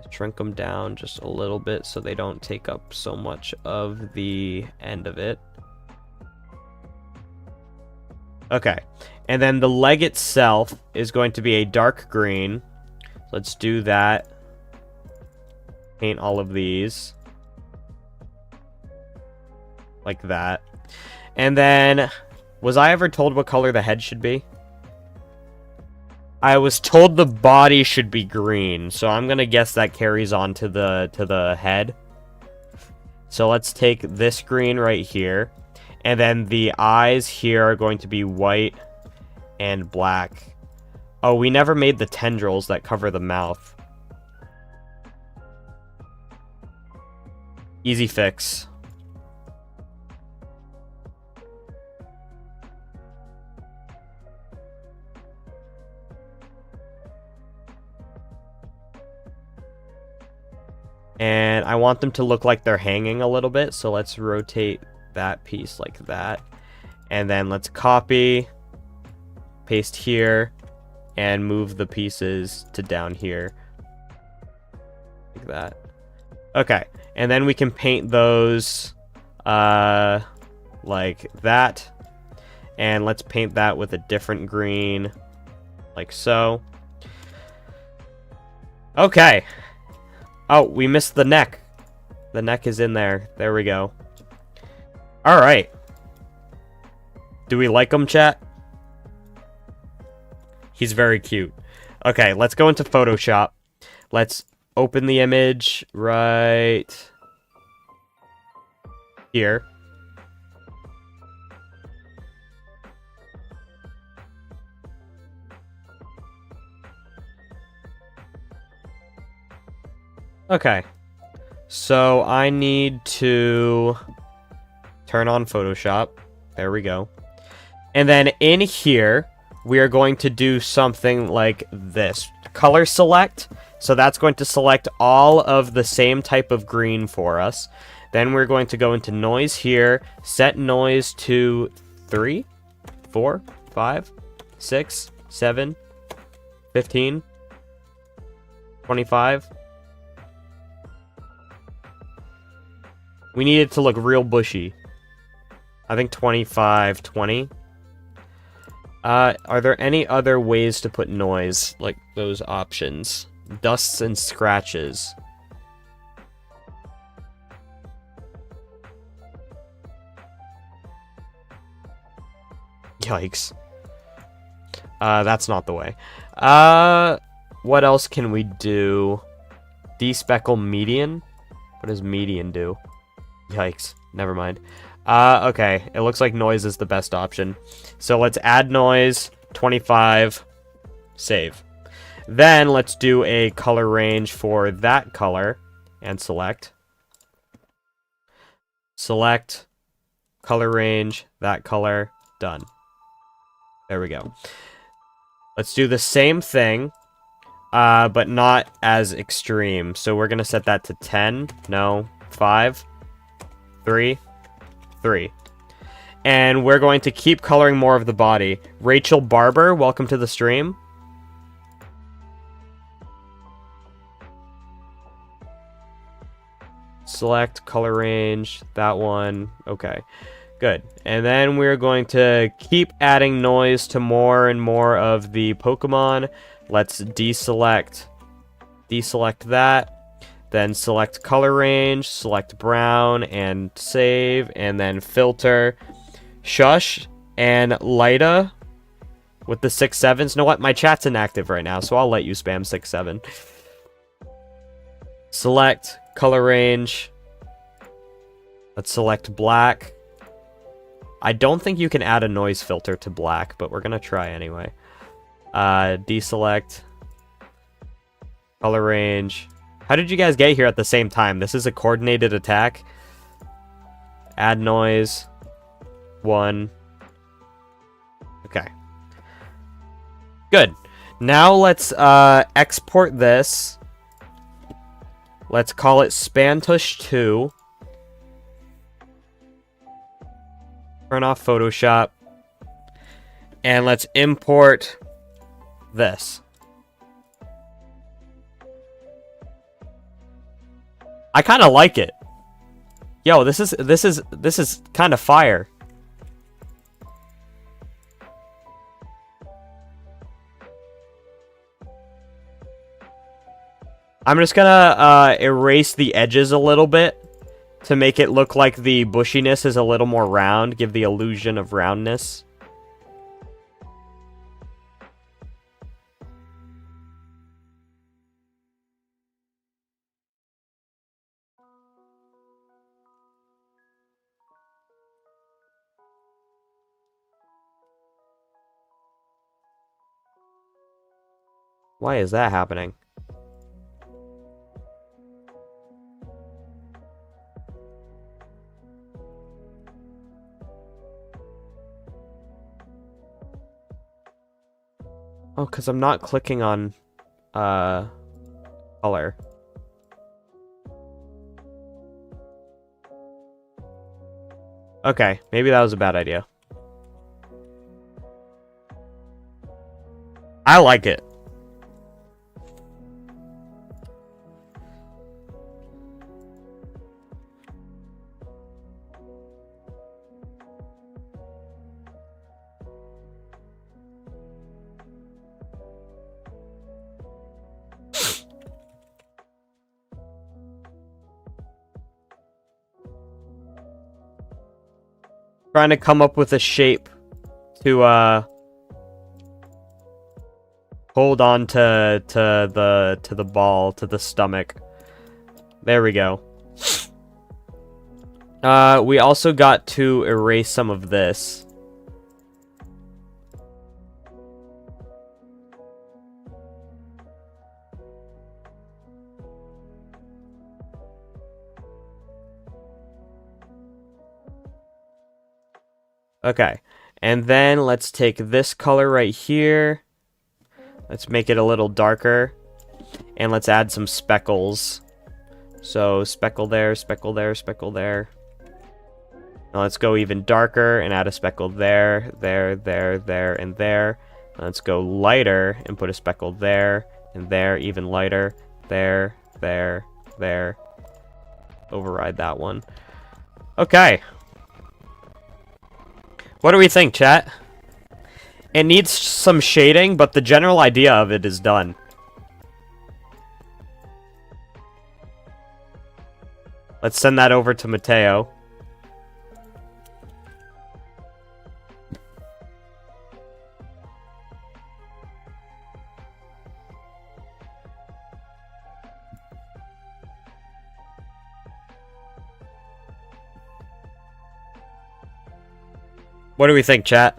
shrink them down just a little bit so they don't take up so much of the end of it. Okay, and then the leg itself is going to be a dark green. Let's do that. Paint all of these. Like that. And then, was I ever told what color the head should be? I was told the body should be green, so I'm gonna guess that carries on to the head. So let's take this green right here, and then the eyes here are going to be white and black. Oh, we never made the tendrils that cover the mouth. Easy fix. And I want them to look like they're hanging a little bit, so let's rotate that piece like that. And then let's copy, paste here, and move the pieces to down here. Like that. Okay, and then we can paint those like that. And let's paint that with a different green, like so. Okay. Oh, we missed the neck. The neck is in there. There we go. Alright. Do we like him, chat? He's very cute. Okay, let's go into Photoshop. Let's open the image right here. Okay, so I need to turn on Photoshop. There we go. And then in here, we are going to do something like this. Color select. So that's going to select all of the same type of green for us. Then we're going to go into noise here. Set noise to 3, 4, 5, 6, 7, 15, 25. We need it to look real bushy. I think 25, 20. Are there any other ways to put noise, like those options? Dusts and scratches. Yikes. That's not the way. What else can we do? Despeckle median? What does median do? Yikes. Never mind. Okay. It looks like noise is the best option. So let's add noise. 25. Save. Then let's do a color range for that color. And select. Select. Color range. That color. Done. There we go. Let's do the same thing. But not as extreme. So we're going to set that to 10. No. 5. 3, 3. And we're going to keep coloring more of the body. Rachel Barber, welcome to the stream. Select color range, that one. Okay, good. And then we're going to keep adding noise to more and more of the Pokemon. Let's deselect that. Then select color range, select brown, and save, and then filter. Shush and Lyta with the 6-7s. You know what? My chat's inactive right now, so I'll let you spam 6-7. Select color range. Let's select black. I don't think you can add a noise filter to black, but we're going to try anyway. Deselect. Color range. How did you guys get here at the same time? This is a coordinated attack. Add noise. 1. Okay. Good. Now let's export this. Let's call it Spantush 2. Turn off Photoshop. And let's import this. I kind of like it. Yo, this is kind of fire. I'm just gonna erase the edges a little bit to make it look like the bushiness is a little more round, give the illusion of roundness. Why is that happening? Oh, because I'm not clicking on color. Okay, maybe that was a bad idea. I like it. Trying to come up with a shape to hold on to the ball, to the stomach. There we go. We also got to erase some of this. Okay, and then let's take this color right here. Let's make it a little darker. And let's add some speckles. So, speckle there, speckle there, speckle there. Now let's go even darker and add a speckle there, there, and there. Now let's go lighter and put a speckle there, and there, even lighter. There, there. Override that one. Okay. What do we think, chat? It needs some shading, but the general idea of it is done. Let's send that over to Mateo. What do we think, chat?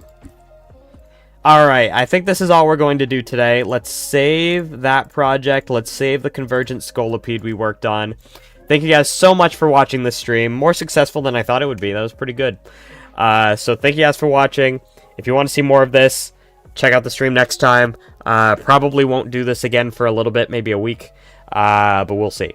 Alright, I think this is all we're going to do today. Let's save that project. Let's save the Convergent Scolipede we worked on. Thank you guys so much for watching this stream. More successful than I thought it would be. That was pretty good. So thank you guys for watching. If you want to see more of this, check out the stream next time. Probably won't do this again for a little bit, maybe a week. But we'll see.